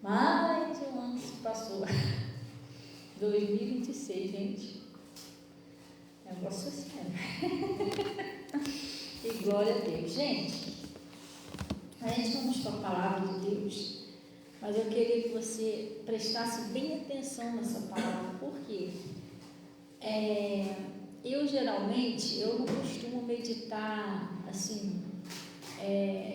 Mais de um ano se passou. 2026, gente. Negócio sério. E glória a Deus. Gente, a gente vamos para a palavra de Deus, mas eu queria que você prestasse bem atenção nessa palavra. Por quê? Eu geralmente, eu não costumo meditar, assim,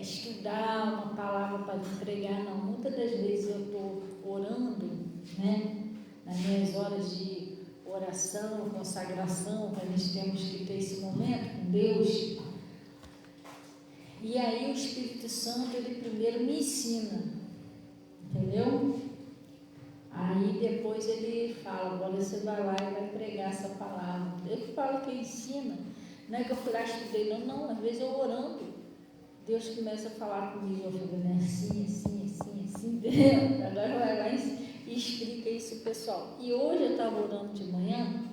estudar uma palavra para pregar, não. Muitas das vezes eu estou orando, né? Nas minhas horas de oração, consagração, que a gente temos que ter esse momento com Deus. E aí o Espírito Santo, ele primeiro me ensina, entendeu? Aí depois ele fala, agora você vai lá e vai pregar essa palavra. Eu falo que ele ensina, não é que eu fui lá e estudei, não, às vezes eu orando, Deus começa a falar comigo, eu falo, né, assim, agora vai lá e explica isso, pessoal. E hoje eu estava orando de manhã,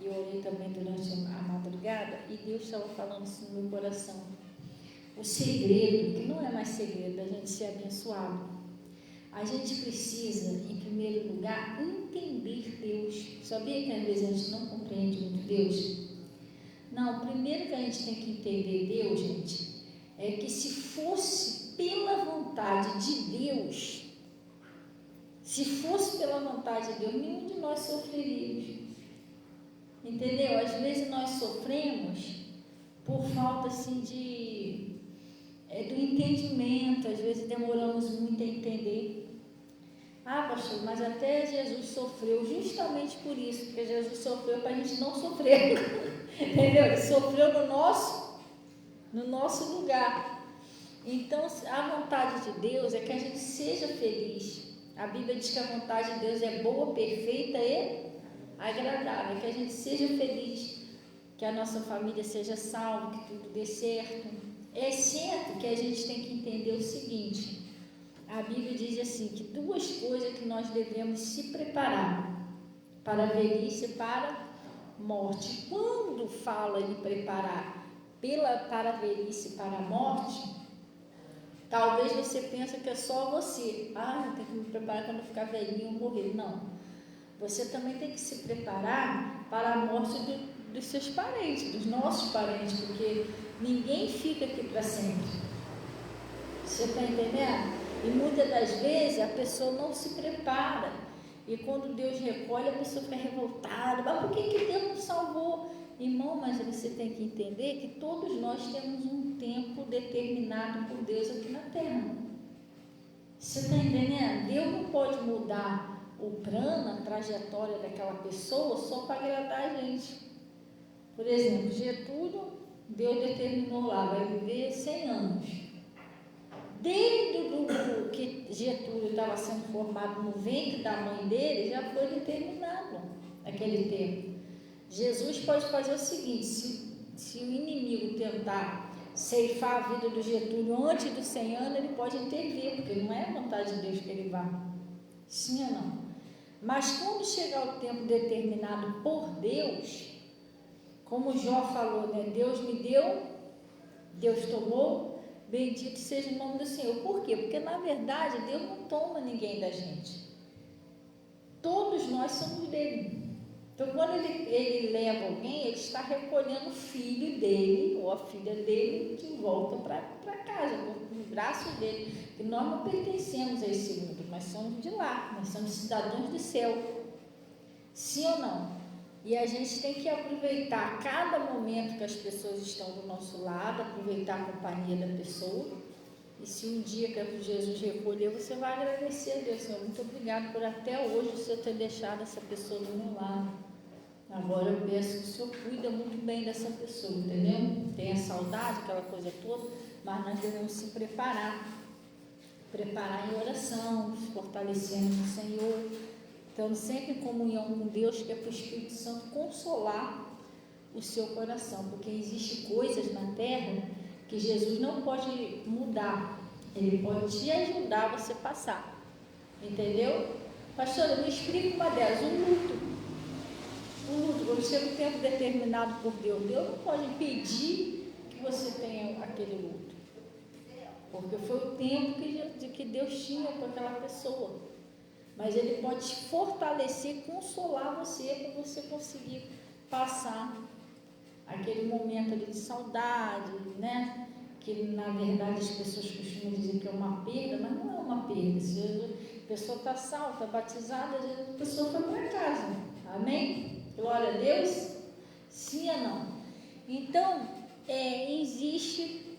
e eu orei também durante a madrugada, e Deus estava falando assim no meu coração, o segredo, que não é mais segredo, da gente ser abençoado. A gente precisa, em primeiro lugar, entender Deus. Sabia que às vezes a gente não compreende muito Deus? Não, primeiro que a gente tem que entender Deus, gente, é que se fosse pela vontade de Deus, se fosse pela vontade de Deus, nenhum de nós sofreríamos. Entendeu? Às vezes nós sofremos por falta assim do entendimento, às vezes demoramos muito a entender. Pastor, mas até Jesus sofreu justamente por isso, porque Jesus sofreu para a gente não sofrer. Entendeu? Ele sofreu no nosso lugar. Então, a vontade de Deus é que a gente seja feliz. A Bíblia diz que a vontade de Deus é boa, perfeita e agradável, que a gente seja feliz, que a nossa família seja salva, que tudo dê certo. É certo que a gente tem que entender o seguinte, a Bíblia diz assim, que duas coisas que nós devemos se preparar, para a velhice e para a morte. Quando fala em preparar para a velhice e para a morte, talvez você pense que é só você. Eu tenho que me preparar quando eu ficar velhinho ou morrer. Não. Você também tem que se preparar para a morte dos seus parentes, dos nossos parentes, porque ninguém fica aqui para sempre. Você está entendendo? E muitas das vezes a pessoa não se prepara. E quando Deus recolhe, a pessoa fica revoltada. Mas por que Deus não salvou? Irmão, mas você tem que entender que todos nós temos um tempo determinado por Deus aqui na Terra. Você está entendendo? Deus não pode mudar o plano, a trajetória daquela pessoa só para agradar a gente. Por exemplo, Getúlio, Deus determinou lá, vai viver 100 anos. Desde que Getúlio estava sendo formado no ventre da mãe dele, já foi determinado aquele tempo. Jesus pode fazer o seguinte, se o inimigo tentar ceifar a vida do Getúlio antes dos 100 anos, ele pode intervir, porque não é a vontade de Deus que ele vá. Sim ou não? Mas quando chegar o tempo determinado por Deus, como Jó falou, né? Deus me deu, Deus tomou, bendito seja o nome do Senhor. Por quê? Porque na verdade Deus não toma ninguém da gente. Todos nós somos dele. Então quando ele leva alguém, ele está recolhendo o filho dele ou a filha dele de volta para casa, no braço dele. E nós não pertencemos a esse mundo, nós somos de lá, nós somos cidadãos do céu. Sim ou não? E a gente tem que aproveitar cada momento que as pessoas estão do nosso lado, aproveitar a companhia da pessoa. E se um dia que Jesus recolher, você vai agradecer a Deus, Senhor, muito obrigado por até hoje o Senhor ter deixado essa pessoa do meu lado. Agora eu peço que o Senhor cuida muito bem dessa pessoa, entendeu? Tenha saudade, aquela coisa toda, mas nós devemos se preparar em oração, fortalecendo o Senhor, estando sempre em comunhão com Deus, que é para o Espírito Santo consolar o seu coração, porque existem coisas na terra que Jesus não pode mudar, ele pode te ajudar a você passar, entendeu? Pastora, me explica uma delas, o luto, quando chega o tempo determinado por Deus, Deus não pode impedir que você tenha aquele luto. porque foi o tempo que Deus tinha com aquela pessoa. Mas Ele pode te fortalecer, consolar você, para você conseguir passar aquele momento ali de saudade, né? Que na verdade as pessoas costumam dizer que é uma perda, mas não é uma perda. Se a pessoa está salva, está batizada, a pessoa foi para casa. Amém? Glória a Deus? Sim ou não? Então, existe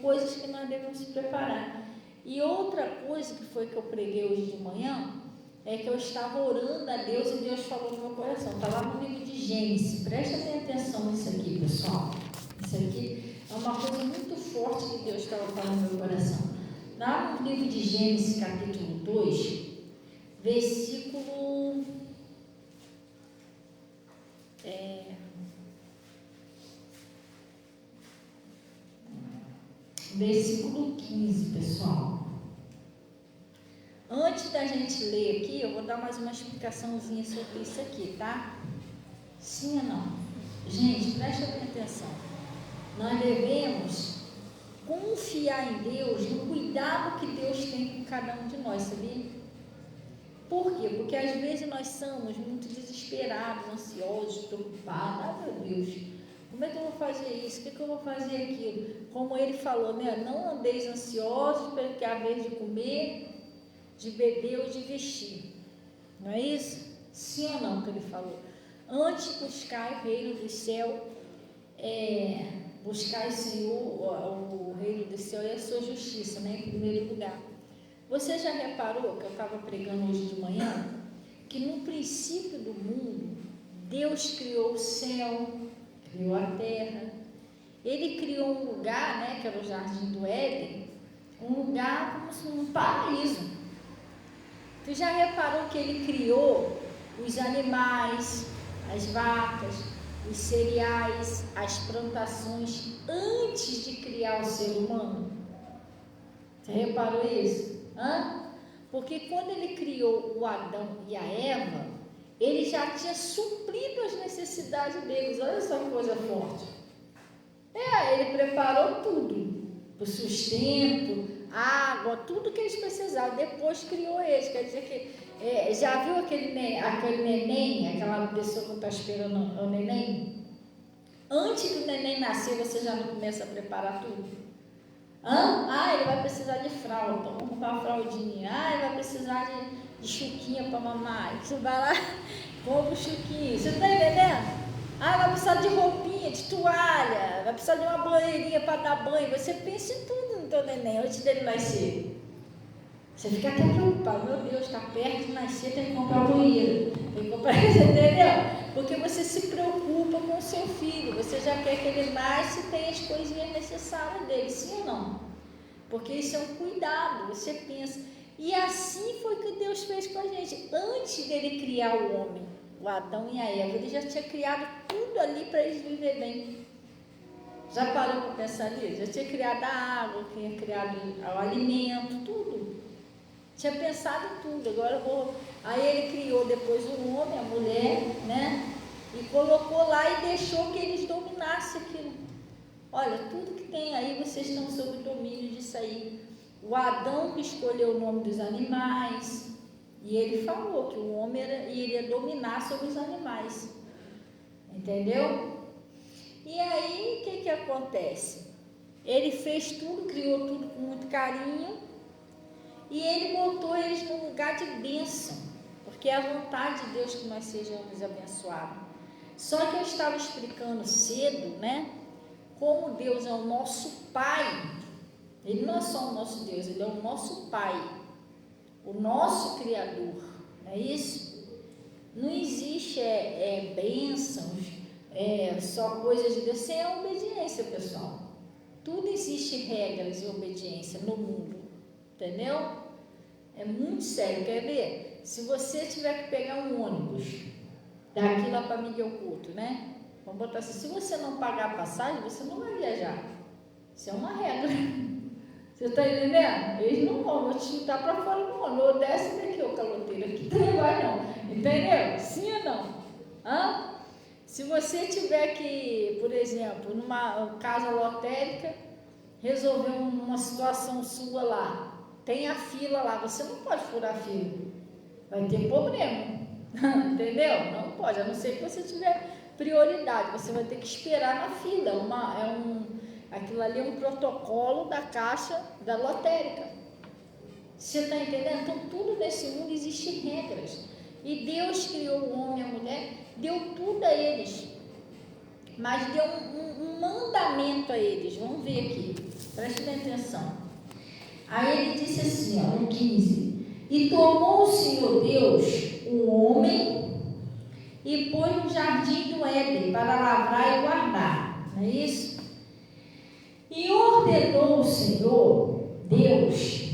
coisas que nós devemos se preparar. E outra coisa que foi que eu preguei hoje de manhã, é que eu estava orando a Deus e Deus falou no meu coração. Está lá no livro de Gênesis. Presta bem atenção nisso aqui, pessoal. Isso aqui é uma coisa muito forte que Deus estava falando no meu coração. Lá no livro de Gênesis, capítulo 2, versículo 15, pessoal. Antes da gente ler aqui, eu vou dar mais uma explicaçãozinha sobre isso aqui, tá? Sim ou não? Gente, presta bem atenção. Nós devemos confiar em Deus, no cuidado que Deus tem com cada um de nós, sabia? Por quê? Porque às vezes nós somos muito desesperados, ansiosos, preocupados. Ah, meu Deus, como é que eu vou fazer isso? O que eu vou fazer aquilo? Como ele falou, né? Não andeis ansiosos pelo que há vez de comer, de beber ou de vestir. Não é isso? Sim ou não que ele falou? Antes buscar o reino do céu, buscar o Senhor, o reino do céu e a sua justiça, né? Em primeiro lugar. Você já reparou que eu estava pregando hoje de manhã, que no princípio do mundo, Deus criou o céu, criou a terra. Ele criou um lugar, né, que era o Jardim do Éden, um lugar como se fosse um paraíso. Tu já reparou que ele criou os animais, as vacas, os cereais, as plantações, antes de criar o ser humano? Você reparou isso? Porque quando ele criou o Adão e a Eva, ele já tinha suprido as necessidades deles. Olha só que coisa forte. Ele preparou tudo, o sustento, água, tudo que eles precisavam. Depois criou eles. Quer dizer que já viu aquele neném, aquela pessoa que está esperando o neném? Antes do neném nascer, você já não começa a preparar tudo? Ele vai precisar de fralda, então vamos comprar uma fraldinha. Ele vai precisar de chuquinha para mamar. Você vai lá, compra o chuquinho. Você está entendendo? Vai precisar de roupinha, de toalha, vai precisar de uma banheirinha para dar banho. Você pensa em tudo no teu neném antes dele nascer. Você fica até preocupado, meu Deus, está perto de nascer, tem que comprar banheiro, tem que comprar, você entendeu? Porque você se preocupa com o seu filho, você já quer que ele nasça e tenha as coisinhas necessárias dele, sim ou não? Porque isso é um cuidado, você pensa. E assim foi que Deus fez com a gente. Antes dele criar o homem, o Adão e a Eva, ele já tinha criado tudo ali para eles viverem bem. Já parou para pensar nisso? Já tinha criado a água, tinha criado o alimento, tudo. Tinha pensado em tudo. Aí ele criou depois o homem, a mulher, né? E colocou lá e deixou que eles dominassem aquilo. Olha, tudo que tem aí, vocês estão sob o domínio disso aí. O Adão que escolheu o nome dos animais, e ele falou que o homem iria dominar sobre os animais. Entendeu? E aí, o que acontece? Ele fez tudo, criou tudo com muito carinho, e ele botou eles num lugar de bênção, porque é a vontade de Deus que nós sejamos abençoados. Só que eu estava explicando cedo, né? Como Deus é o nosso Pai. Ele não é só o nosso Deus, Ele é o nosso Pai, o nosso Criador, não é isso? Não existe bênçãos, só coisas de Deus, sem a obediência, pessoal. Tudo existe regras e obediência no mundo, entendeu? É muito sério, quer ver? Se você tiver que pegar um ônibus daqui lá para Miguel Couto, né? Vamos botar assim, se você não pagar a passagem, você não vai viajar. Isso é uma regra. Você está entendendo? Eles não vão te chutar para fora do ônibus. Ou desce daqui, ô caloteiro, aqui não vai não. Entendeu? Sim ou não? Se você tiver que, por exemplo, numa casa lotérica, resolver uma situação sua lá, tem a fila lá, você não pode furar a fila, vai ter problema, entendeu? Não pode, a não ser que você tiver prioridade, você vai ter que esperar na fila, aquilo ali é um protocolo da Caixa da Lotérica. Você está entendendo? Então tudo nesse mundo existe regras, e Deus criou o homem e a mulher, deu tudo a eles, mas deu um mandamento a eles. Vamos ver aqui, preste bem atenção. Aí ele disse assim, ó, no 15: e tomou o Senhor Deus o homem e pôs no jardim do Éden para lavrar e guardar, não é isso? E ordenou o Senhor Deus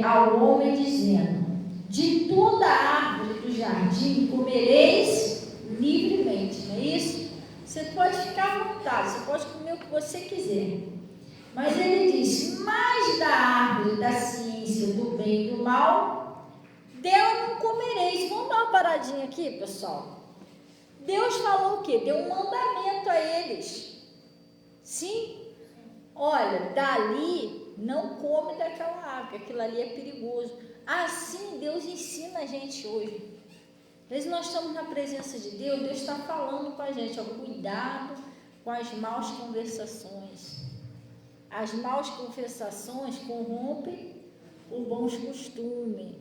ao homem, dizendo: de toda árvore do jardim comereis livremente, não é isso? Você pode ficar à vontade, você pode comer o que você quiser. Mas ele disse: mas da árvore da ciência do bem e do mal, dela não comereis. Vamos dar uma paradinha aqui, pessoal. Deus falou o quê? Deu um mandamento a eles. Sim? Olha, dali não come daquela árvore, aquilo ali é perigoso. Assim Deus ensina a gente hoje. Às vezes nós estamos na presença de Deus, Deus está falando com a gente, ó, cuidado com as más conversações. As más conversações corrompem os bons costumes.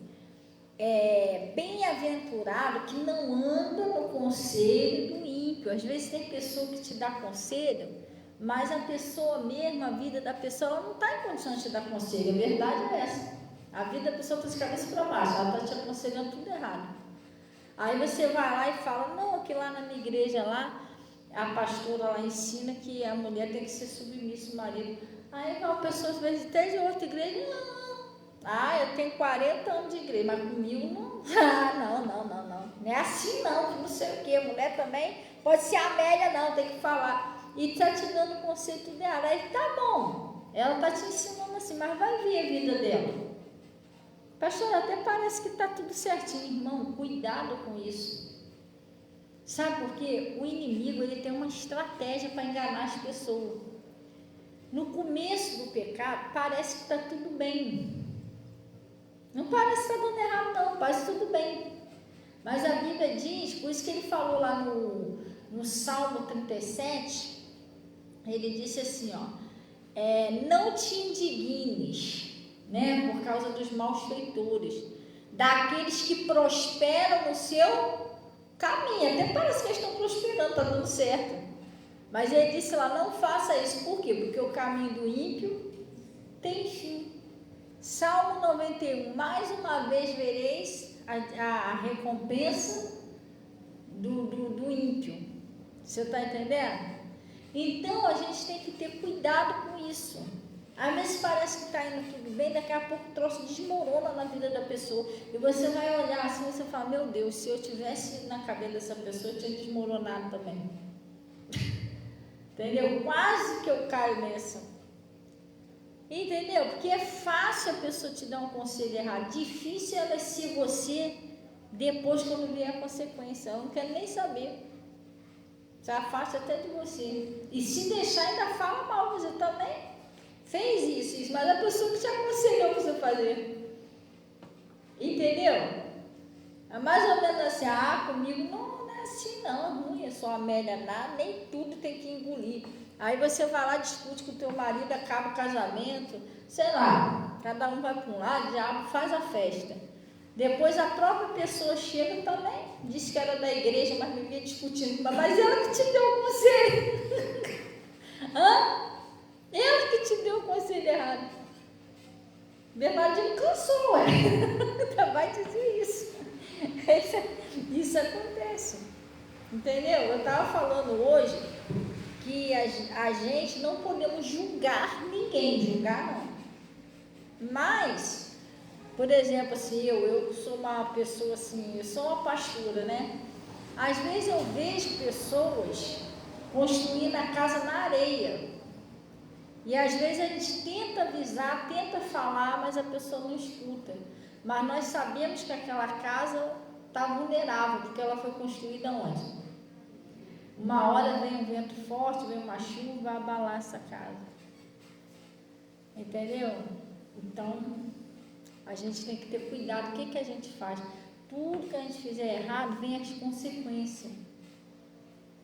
Bem-aventurado que não anda no conselho do ímpio. Às vezes tem pessoa que te dá conselho, mas a pessoa mesmo, a vida da pessoa, ela não está em condições de te dar conselho. A verdade é essa. A vida da pessoa está de cabeça para baixo, ela está te aconselhando tudo errado. Aí você vai lá e fala: não, que lá na minha igreja lá, a pastora lá ensina que a mulher tem que ser submissa ao marido. Aí uma pessoa, às vezes, até de outra igreja: não, eu tenho 40 anos de igreja, mas comigo não. Não é assim não, que não sei o que, mulher também pode ser a média não, tem que falar. E está te dando conceito dela. Aí tá bom, ela está te ensinando assim, mas vai ver a vida dela. Pastor, até parece que está tudo certinho, irmão, cuidado com isso. Sabe por quê? O inimigo, ele tem uma estratégia para enganar as pessoas. No começo do pecado, parece que está tudo bem. Não parece que está dando errado não, parece tudo bem. Mas a Bíblia diz, por isso que ele falou lá no Salmo 37, ele disse assim, ó, não te indignes, né, por causa dos malfeitores, daqueles que prosperam no seu caminho. Até parece que eles estão prosperando, está dando certo. Mas ele disse lá: não faça isso. Por quê? Porque o caminho do ímpio tem fim. Salmo 91: mais uma vez vereis a recompensa do ímpio. Você está entendendo? Então a gente tem que ter cuidado com isso. Às vezes parece que está indo tudo bem, daqui a pouco o troço desmorona na vida da pessoa. E você vai olhar assim e você fala: meu Deus, se eu tivesse na cabeça dessa pessoa, eu tinha desmoronado também. Entendeu? Quase que eu caio nessa. Entendeu? Porque é fácil a pessoa te dar um conselho errado. Difícil ela ser você depois, quando vier a consequência. Eu não quero nem saber. Se afasta até de você. E se deixar, ainda fala mal. Você também fez isso, mas a pessoa que te aconselhou você fazer. Entendeu? É mais ou menos assim: comigo não é assim não, é ruim, é só a média nada, nem tudo tem que engolir. Aí você vai lá, discute com o teu marido, acaba o casamento, sei lá, cada um vai para um lado, diabo faz a festa. Depois a própria pessoa chega também, disse que era da igreja, mas vivia discutindo, mas ela que te deu o conselho. Ela que te deu o conselho errado. Meu marido cansou, vai dizer isso. Isso acontece. Entendeu? Eu estava falando hoje que a gente não podemos julgar ninguém, julgar não. Mas, por exemplo, assim, eu sou uma pessoa assim, eu sou uma pastora, né? Às vezes eu vejo pessoas construindo a casa na areia. E às vezes a gente tenta avisar, tenta falar, mas a pessoa não escuta. Mas nós sabemos que aquela casa está vulnerável, porque ela foi construída onde? Uma hora vem um vento forte, vem uma chuva, vai abalar essa casa. Entendeu? Então, a gente tem que ter cuidado. O que a gente faz? Tudo que a gente fizer errado, vem as consequências.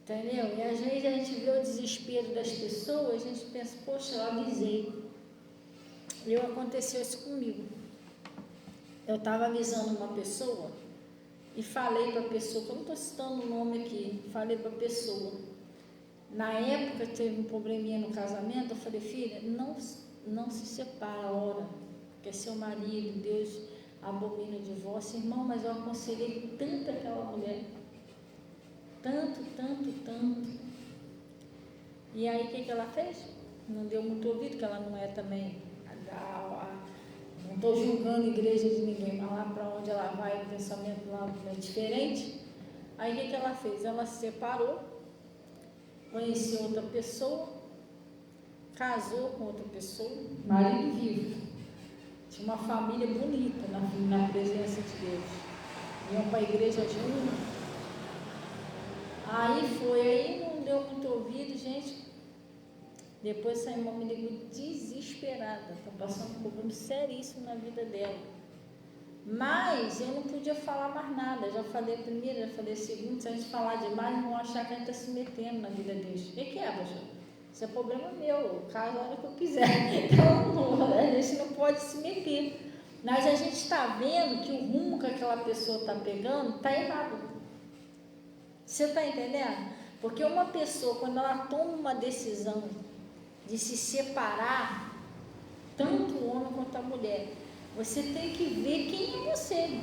Entendeu? E às vezes a gente vê o desespero das pessoas, a gente pensa, poxa, eu avisei. Aconteceu isso comigo. Eu estava avisando uma pessoa e falei para a pessoa, que eu não estou citando o nome aqui, falei para a pessoa. Na época teve um probleminha no casamento, eu falei, filha, não se separa a hora, porque é seu marido, Deus abomina o divórcio. Irmão, mas eu aconselhei tanto aquela mulher, tanto. E aí o que ela fez? Não deu muito ouvido, que ela não é também, não estou julgando a igreja de ninguém, mas lá para onde ela vai, o pensamento lá é diferente. Aí o que ela fez? Ela se separou, conheceu outra pessoa, casou com outra pessoa, marido vivo. Tinha uma família bonita na presença de Deus. Iam para a igreja juntos. Aí não deu muito ouvido, gente. Depois essa irmã me ligou desesperada. Está passando um problema seríssimo na vida dela. Mas eu não podia falar mais nada. Já falei a primeira, já falei a segunda. Se a gente falar demais, vão achar que a gente está se metendo na vida deles. O que é, pastor? Isso é problema meu. Eu caso a hora que eu quiser. Então, a gente não pode se meter. Mas a gente está vendo que o rumo que aquela pessoa está pegando está errado. Você está entendendo? Porque uma pessoa, quando ela toma uma decisão de se separar, tanto o homem quanto a mulher, você tem que ver quem é você.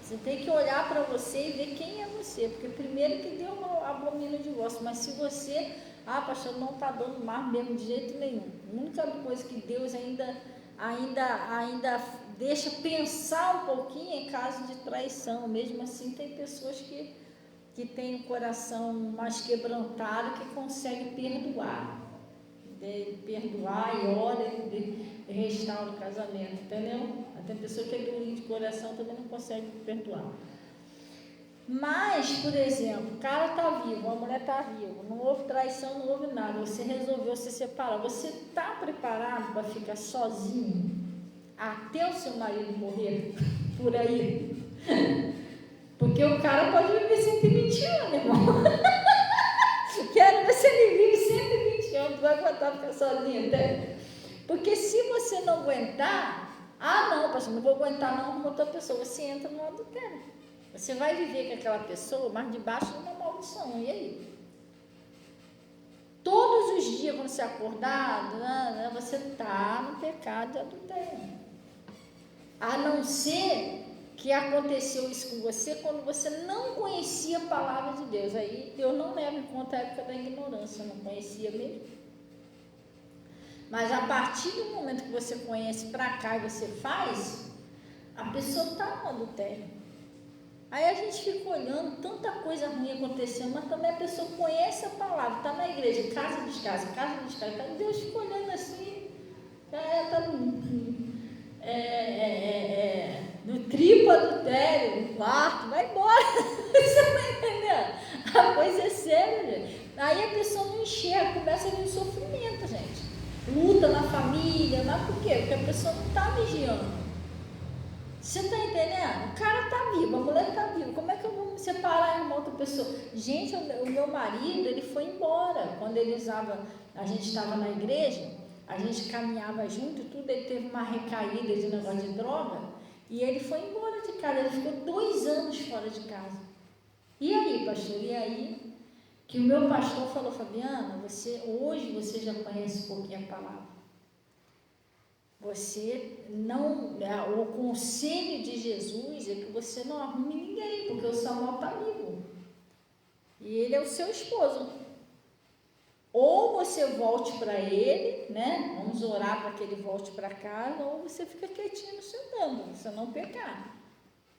Você tem que olhar para você e ver quem é você. Porque primeiro que Deus não abomina o divórcio, mas se você, pastor, não está dando mais mesmo de jeito nenhum. A única coisa que Deus ainda deixa pensar um pouquinho em caso de traição. Mesmo assim, tem pessoas que têm o coração mais quebrantado, que conseguem perdoar. Perdoar e ora e restaura o casamento, entendeu? Tem pessoa que é durinha de coração, também não consegue perdoar. Mas, por exemplo, o cara está vivo, a mulher está viva, não houve traição, não houve nada, você resolveu se separar, você está preparado para ficar sozinho até o seu marido morrer por aí? Porque o cara pode viver 120 anos, irmão. Quero ver se ele vive 120 anos, vai aguentar ficar sozinho até. Porque se você não aguentar, não, pastor, não vou aguentar não com outra pessoa, você entra no adultério. Você vai viver com aquela pessoa, mas debaixo de uma maldição, e aí? Todos os dias, quando você acordar, você está no pecado de adultério. A não ser que aconteceu isso com você quando você não conhecia a palavra de Deus. Aí Deus não leva em conta a época da ignorância, não conhecia mesmo. Mas a partir do momento que você conhece para cá e você faz, a pessoa está no adultério. Aí a gente fica olhando tanta coisa ruim acontecendo, mas também a pessoa conhece a palavra, está na igreja, casa descasa. Deus fica olhando assim, está no triplo adultério, no quarto, vai embora. Você está entendendo? A coisa é séria, gente. Aí a pessoa não enxerga, começa a vir sofrimento, gente. Luta na família, mas por quê? Porque a pessoa não está vigiando. Você está entendendo? O cara está vivo, a mulher está viva. Como é que eu vou me separar de uma outra pessoa? Gente, o meu marido, ele foi embora. Quando a gente estava na igreja, a gente caminhava junto e tudo, ele teve uma recaída de negócio de droga, e ele foi embora de casa, ele ficou 2 anos fora de casa. E aí, pastor? E aí, que o meu pastor falou, Fabiana, hoje você já conhece um pouquinho a palavra. O conselho de Jesus é que você não arrume ninguém, porque o Samuel está vivo. E ele é o seu esposo. Ou você volte para ele, né? Vamos orar para que ele volte para casa, ou você fica quietinho no seu canto, você não pecar.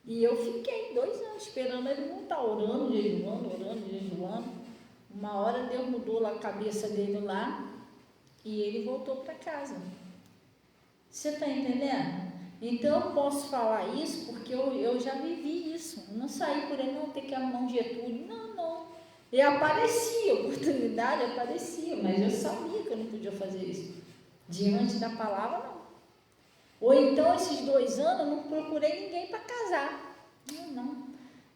E eu fiquei 2 anos esperando ele voltar, orando, jejuando. Uma hora Deus mudou lá a cabeça dele lá e ele voltou para casa. Você está entendendo? Então eu posso falar isso porque eu já vivi isso. Eu não saí por aí, não, ter que arrumar um Getúlio. Não. E aparecia, oportunidade aparecia, mas eu sabia que eu não podia fazer isso. Diante da palavra, não. Ou então, esses 2 anos, eu não procurei ninguém para casar.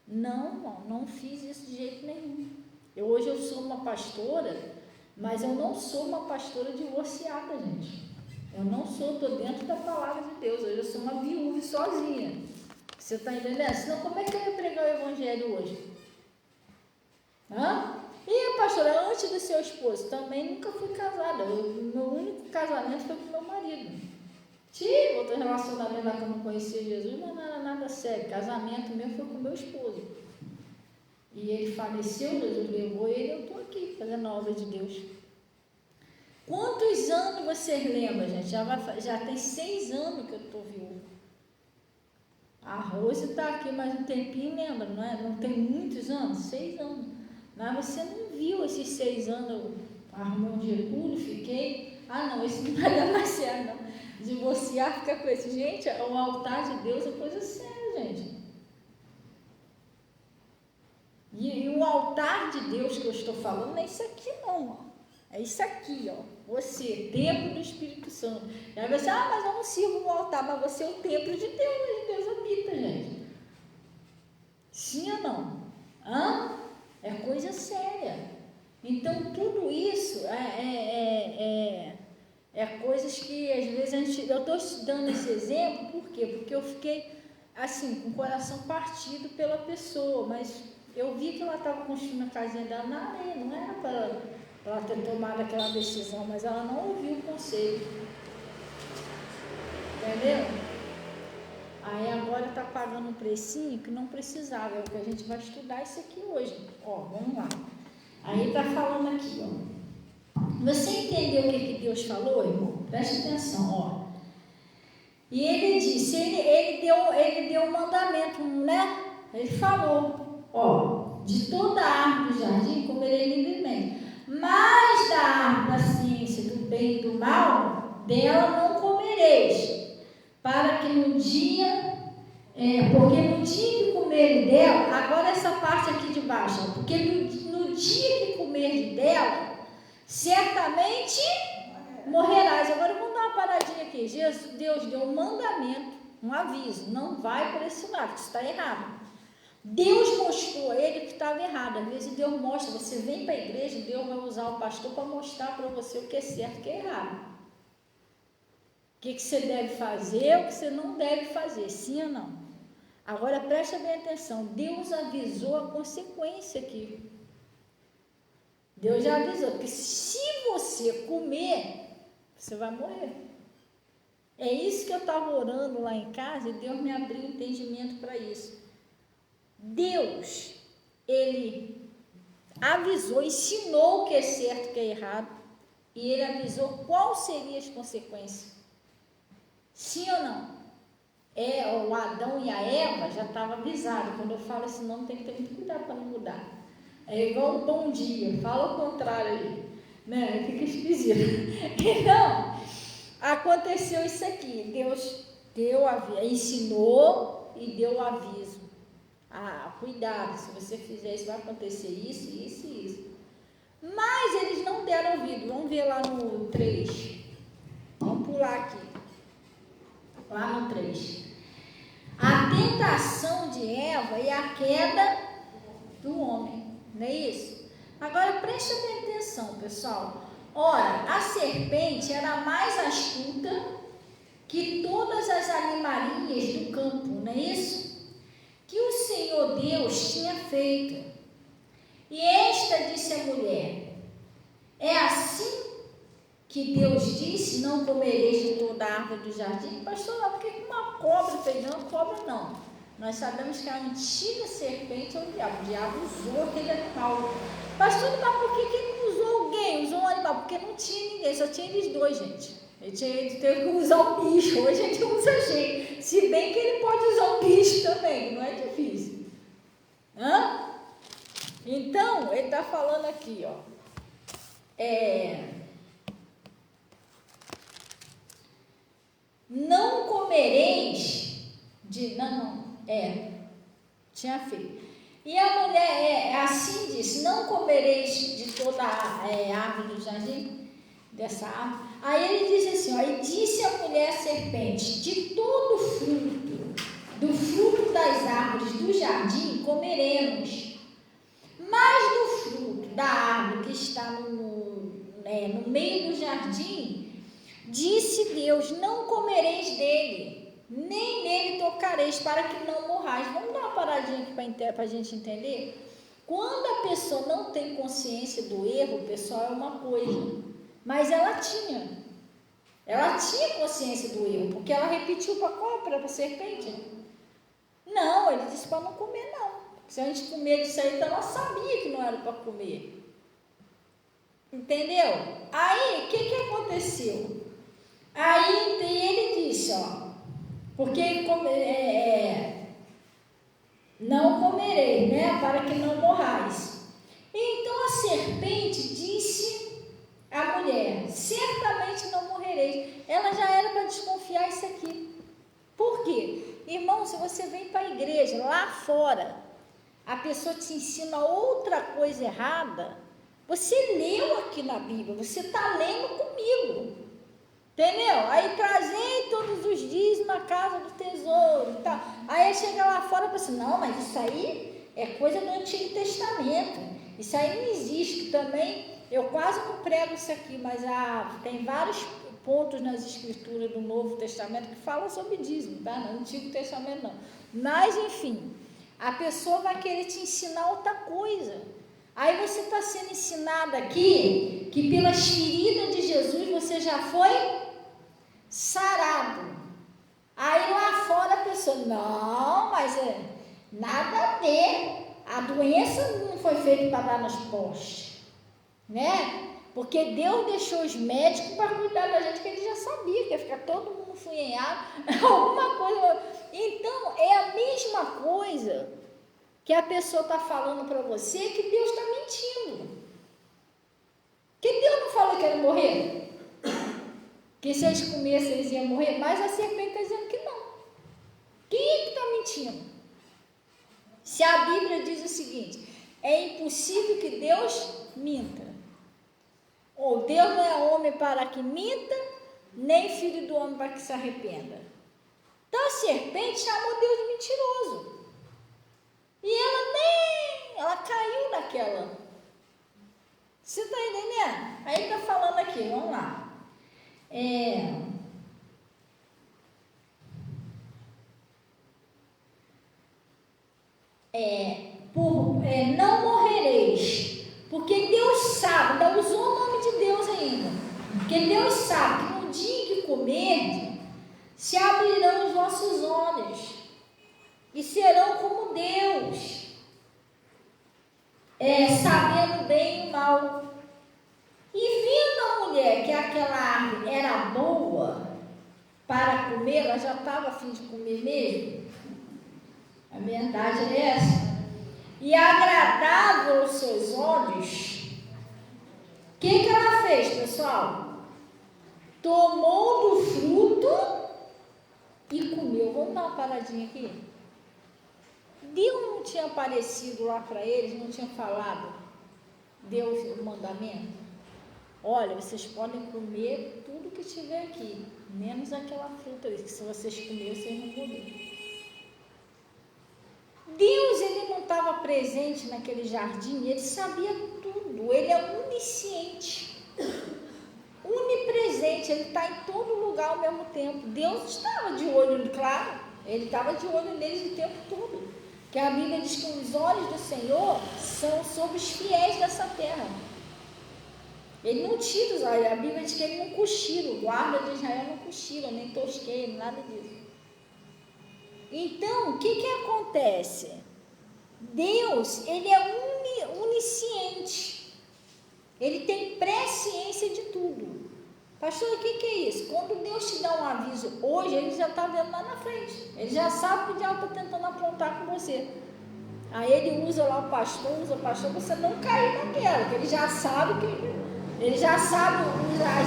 Não fiz isso de jeito nenhum. Hoje eu sou uma pastora, mas eu não sou uma pastora divorciada, gente. Eu não sou, estou dentro da palavra de Deus. Hoje eu sou uma viúva sozinha. Você está entendendo? Senão, como é que eu ia pregar o evangelho hoje? E, pastora, antes do seu esposo, também nunca fui casada. Meu único casamento foi com meu marido. Tive outro relacionamento lá que eu não conhecia Jesus, mas não era nada sério. Casamento mesmo foi com meu esposo. E ele faleceu, Jesus levou ele, eu estou aqui fazendo a obra de Deus. Quantos anos vocês lembram, gente? Já tem 6 anos que eu estou viúva. A Rose está aqui mais um tempinho, lembra, não é? Não tem muitos anos? 6 anos. Mas você não viu esses 6 anos, eu arrumei um Getúlio, fiquei... não, isso não vai dar mais certo, não. Divorciar, fica com esse. Gente, o altar de Deus é coisa séria, gente. E o altar de Deus que eu estou falando não é isso aqui, não. É isso aqui, ó. Você, templo do Espírito Santo. E aí você, mas eu não sirvo no altar, mas você é o templo de Deus, onde Deus habita, gente. Sim ou não? É coisa séria. Então, tudo isso é coisas que, às vezes, eu estou dando esse exemplo, por quê? Porque eu fiquei, assim, com o coração partido pela pessoa, mas eu vi que ela estava construindo a casinha dela na areia, não era para ela ter tomado aquela decisão, mas ela não ouviu o conselho. Entendeu? Aí agora está pagando um precinho que não precisava, é o que a gente vai estudar isso aqui hoje. Vamos lá. Aí está falando aqui, Você entendeu o que Deus falou, irmão? Preste atenção, E ele disse, ele deu um mandamento, né? Ele falou, de toda a árvore do jardim comerei livremente, mas da árvore da ciência do bem e do mal, dela não comereis, para que no dia, porque no dia que comerem dela, agora essa parte aqui de baixo, porque no dia que comerem dela, certamente morrerás. Agora vamos dar uma paradinha aqui. Deus deu um mandamento, um aviso, não vai por esse lado, que está errado. Deus mostrou a ele que estava errado. Às vezes Deus mostra, você vem para a igreja, Deus vai usar o pastor para mostrar para você o que é certo e o que é errado. O que você deve fazer, o que você não deve fazer, sim ou não? Agora preste bem atenção, Deus avisou a consequência aqui. Deus já avisou, porque se você comer, você vai morrer. É isso que eu estava orando lá em casa e Deus me abriu entendimento para isso. Deus, Ele avisou, ensinou o que é certo e o que é errado, e Ele avisou quais seriam as consequências. Sim ou não? O Adão e a Eva já estavam avisados. Quando eu falo esse nome, tem que ter muito cuidado para não mudar. É igual um bom dia, fala o contrário aí, né? Fica esquisito. Então, aconteceu isso aqui, Deus ensinou e deu o aviso. Cuidado, se você fizer isso, vai acontecer isso, isso e isso. Mas eles não deram ouvido. Vamos ver lá no 3. Vamos pular aqui. Lá no 3. A tentação de Eva e a queda do homem. Não é isso? Agora preste bem atenção, pessoal. Ora, a serpente era mais astuta que todas as animarias do campo, não é isso? Que o Senhor Deus tinha feito. E esta disse a mulher: é assim que Deus disse, não comereis de toda a árvore do jardim? Pastor, por que uma cobra fez? Não, cobra não. Nós sabemos que a antiga serpente é o diabo. O diabo usou aquele animal. Pastor, mas por que ele não usou alguém? Usou um animal? Porque não tinha ninguém, só tinha eles dois, gente. Ele teve que usar o bicho. Hoje a gente usa a gente. Se bem que ele pode usar o bicho também, não é difícil. Então, ele está falando aqui, não comereis de... tinha feito. E a mulher assim disse: não comereis de toda a árvore do jardim? dessa árvore. Aí ele diz assim, ó, e disse a mulher serpente, de todo fruto, do fruto das árvores do jardim comeremos, mas do fruto da árvore que está no meio do jardim, disse Deus, não comereis dele, nem nele tocareis, para que não morrais. Vamos dar uma paradinha aqui para a gente entender? Quando a pessoa não tem consciência do erro, pessoal, é uma coisa, mas ela tinha consciência do erro, porque ela repetiu para a cobra, para a serpente. Não, ele disse para não comer não, se a gente comer disso aí, então ela sabia que não era para comer, entendeu? Aí, o que aconteceu? Aí ele disse, ó, porque não comerei, né, para que não morrais. Então a serpente disse à mulher, certamente não morrereis. Ela já era para desconfiar isso aqui. Por quê? Irmão, se você vem para a igreja, lá fora, a pessoa te ensina outra coisa errada, você leu aqui na Bíblia, você está lendo comigo, entendeu? Aí trazei todos os dias na casa do tesouro e tal. Aí chega lá fora e fala assim, não, mas isso aí é coisa do Antigo Testamento, isso aí não existe. Também, eu quase não prego isso aqui, mas tem vários pontos nas escrituras do Novo Testamento que falam sobre dízimo, tá? No Antigo Testamento não. Mas, enfim, a pessoa vai querer te ensinar outra coisa. Aí você está sendo ensinado aqui que pelas feridas de Jesus você já foi sarado. Aí lá fora a pessoa, não, mas nada a ver, a doença não foi feita para dar nas postes, né? Porque Deus deixou os médicos para cuidar da gente, que ele já sabia que ia ficar todo mundo funhenhado, alguma coisa. Então, é a mesma coisa que a pessoa está falando para você, que Deus está mentindo. Que Deus não falou que ia morrer? Que se eles comessem, eles iam morrer? Mas a serpente está dizendo que não. Quem é que está mentindo? Se a Bíblia diz o seguinte, é impossível que Deus minta. Ou Deus não é homem para que minta, nem filho do homem para que se arrependa. Então a serpente chamou Deus de mentiroso. E ela caiu naquela. Você está entendendo? Aí está falando aqui, vamos lá. Não morrereis, porque Deus sabe, ainda usou o nome de Deus ainda, porque Deus sabe que no dia que comerdes, se abrirão os vossos olhos, e serão como Deus, sabendo bem e o mal. E vendo a mulher que aquela árvore era boa para comer, ela já estava a fim de comer mesmo, a verdade é essa, e agradável aos seus olhos, o que ela fez, pessoal? Tomou do fruto e comeu. Vamos dar uma paradinha aqui. Deus não tinha aparecido lá para eles, não tinha falado, Deus o mandamento? Olha, vocês podem comer tudo que tiver aqui, menos aquela fruta ali, que se vocês comerem, vocês não morrem. Deus, ele não estava presente naquele jardim, ele sabia tudo, ele é onisciente, onipresente, ele está em todo lugar ao mesmo tempo. Deus estava de olho, claro, ele estava de olho neles o tempo todo, que a Bíblia diz que os olhos do Senhor são sobre os fiéis dessa terra. Ele não tira os olhos, a Bíblia diz que ele não cochila, o guarda de Israel não cochila, nem tosqueia, nada disso. Então, o que acontece? Deus, ele é onisciente, ele tem presciência de tudo. Pastor, o que é isso? Quando Deus te dá um aviso hoje, ele já está vendo lá na frente, ele já sabe que o diabo está tentando aprontar com você. Aí ele usa lá o pastor, você não cair naquela, que ele já sabe as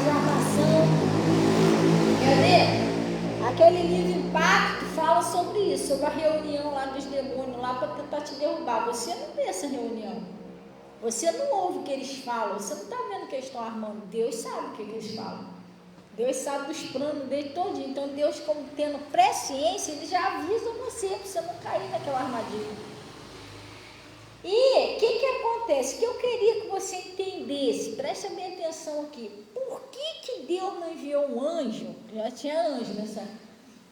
armações. Quer ver? Aquele livro Impacto fala sobre isso, sobre a reunião lá dos demônios, lá para tentar te derrubar. Você não vê essa reunião. Você não ouve o que eles falam, você não está vendo o que eles estão armando. Deus sabe o que eles falam. Deus sabe dos planos dele todinho. Então Deus, como tendo presciência, ele já avisa você para você não cair naquela armadilha. E o que acontece? Que eu queria que você entendesse, preste bem atenção aqui. Por que Deus não enviou um anjo? Já tinha anjo nessa.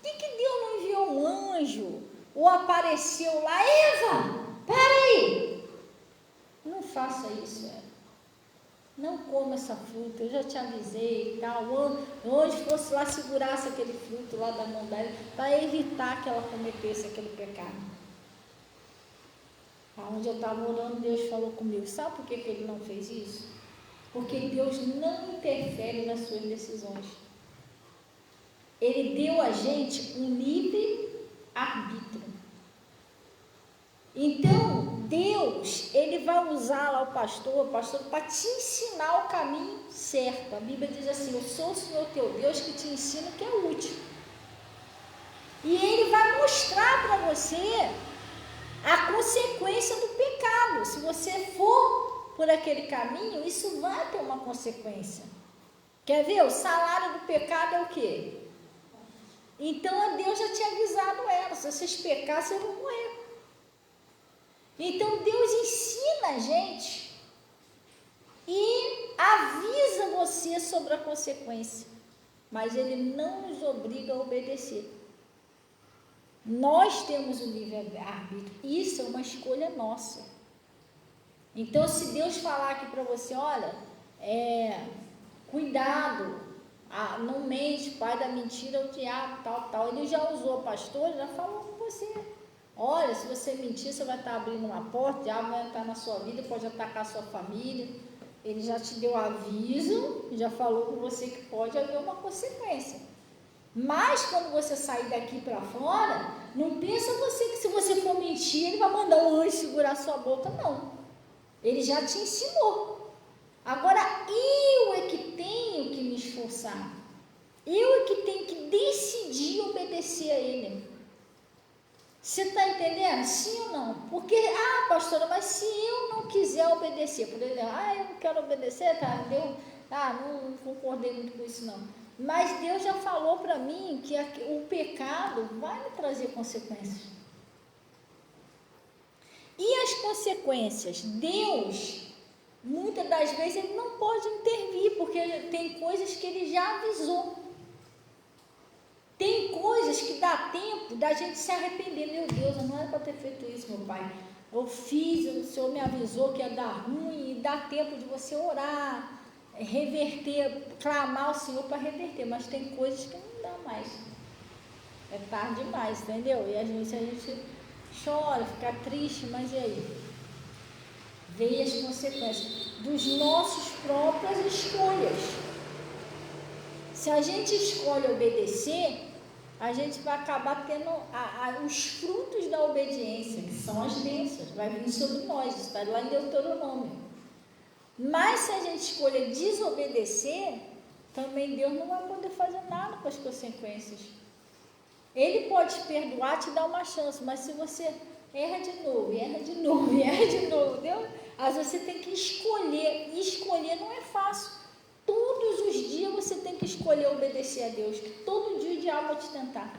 Por que Deus não enviou um anjo? Ou apareceu lá, Eva, para aí. Não faça isso, Eva. Não coma essa fruta, eu já te avisei e tal. O anjo fosse lá, segurasse aquele fruto lá da mão dela, para evitar que ela cometesse aquele pecado. Onde eu estava orando, Deus falou comigo. Sabe por que ele não fez isso? Porque Deus não interfere nas suas decisões. Ele deu a gente um livre arbítrio. Então, Deus, ele vai usar lá o pastor, para te ensinar o caminho certo. A Bíblia diz assim: eu sou o Senhor teu Deus que te ensina o que é útil. E ele vai mostrar para você a consequência do pecado. Se você for por aquele caminho, isso vai ter uma consequência. Quer ver? O salário do pecado é o quê? Então Deus já tinha avisado ela: se vocês pecassem, eu vou morrer. Então Deus ensina a gente e avisa você sobre a consequência, mas ele não nos obriga a obedecer. Nós temos o livre-arbítrio, isso é uma escolha nossa. Então, se Deus falar aqui para você: olha, cuidado, não mente, pai da mentira é o diabo, tal, ele já usou pastor, já falou com você: olha, se você mentir, você vai estar abrindo uma porta, o diabo vai entrar na sua vida, pode atacar a sua família. Ele já te deu aviso, já falou com você que pode haver uma consequência. Mas quando você sair daqui para fora, não pensa você que se você for mentir, ele vai mandar um anjo segurar sua boca, não. Ele já te ensinou. Agora, eu é que tenho que me esforçar. Eu é que tenho que decidir obedecer a ele. Você está entendendo? Sim ou não? Porque, pastora, mas se eu não quiser obedecer, por exemplo, eu não quero obedecer, não concordei muito com isso não. Mas Deus já falou para mim que o pecado vai me trazer consequências. E as consequências? Deus, muitas das vezes, ele não pode intervir, porque tem coisas que ele já avisou. Tem coisas que dá tempo da gente se arrepender. Meu Deus, eu não era para ter feito isso, meu pai. Eu fiz, o Senhor me avisou que ia dar ruim, e dá tempo de você orar, reverter, clamar ao Senhor para reverter, mas tem coisas que não dá mais, é tarde demais, entendeu? E a gente chora, fica triste, mas e aí? Veio as consequências dos nossos próprias escolhas. Se a gente escolhe obedecer, a gente vai acabar tendo os frutos da obediência, que são as bênçãos, vai vir sobre nós, está lá em Deuteronômio. Mas se a gente escolher desobedecer, também Deus não vai poder fazer nada com as consequências. Ele pode te perdoar, te dar uma chance, mas se você erra de novo, Deus, às vezes você tem que escolher, e escolher não é fácil. Todos os dias você tem que escolher obedecer a Deus, que todo dia o diabo vai te tentar.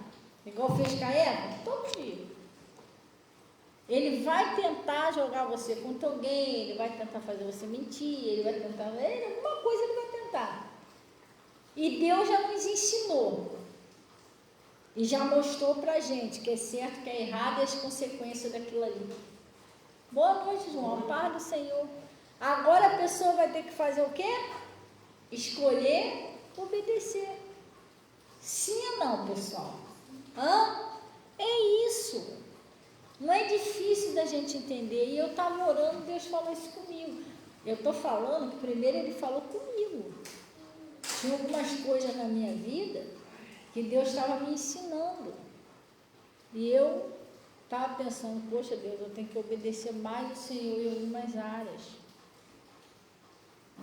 Igual fez com a Eva, todo dia. Ele vai tentar jogar você contra alguém, ele vai tentar fazer você mentir, ele vai tentar, alguma coisa ele vai tentar. E Deus já nos ensinou, e já mostrou pra gente que é certo, que é errado e as consequências daquilo ali. Boa noite, João, a paz do Senhor. Agora a pessoa vai ter que fazer o quê? Escolher obedecer. Sim ou não, pessoal? É isso. Não é difícil da gente entender. E eu estava orando, Deus falou isso comigo. Eu estou falando que primeiro ele falou comigo. Tinha algumas coisas na minha vida que Deus estava me ensinando. E eu estava pensando: poxa Deus, eu tenho que obedecer mais o Senhor em algumas áreas.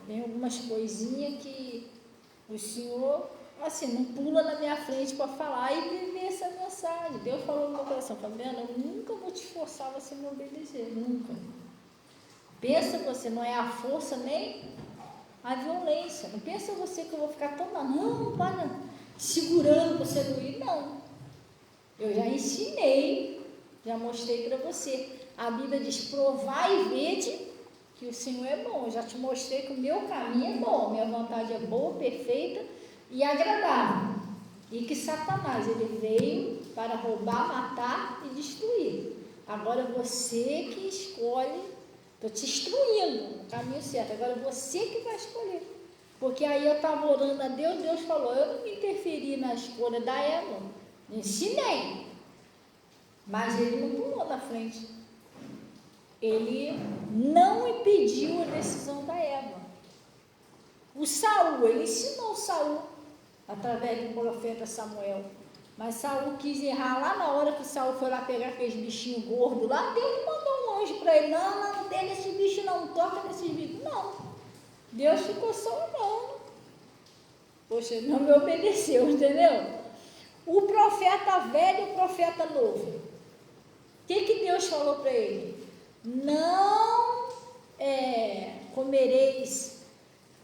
Tem algumas coisinhas que o Senhor, assim, não pula na minha frente para falar e viver essa mensagem. Deus falou no meu coração: Fabiana, eu nunca vou te forçar a você me obedecer, nunca. Pensa você, não é a força nem a violência. Não pensa você que eu vou ficar tão não para segurando você não ir, não. Eu já ensinei, já mostrei para você. A Bíblia diz, provai e vede que o Senhor é bom. Eu já te mostrei que o meu caminho é bom, minha vontade é boa, perfeita e agradável. E que Satanás, ele veio para roubar, matar e destruir. Agora você que escolhe, estou te instruindo no caminho certo, agora você que vai escolher. Porque aí eu estava orando a Deus, Deus falou, eu não me interferi na escolha da Eva, ensinei, mas ele não pulou na frente. Ele não impediu a decisão da Eva. O Saul, ele ensinou o Saul através do profeta Samuel. Mas Saul quis errar lá na hora que Saul foi lá pegar aqueles bichinhos gordos lá. Deus mandou um anjo para ele: não tem esse bicho, não toca nesses bichos. Não. Deus ficou só olhando. Poxa, ele não me obedeceu, entendeu? O profeta velho e o profeta novo. O que Deus falou para ele? Não comereis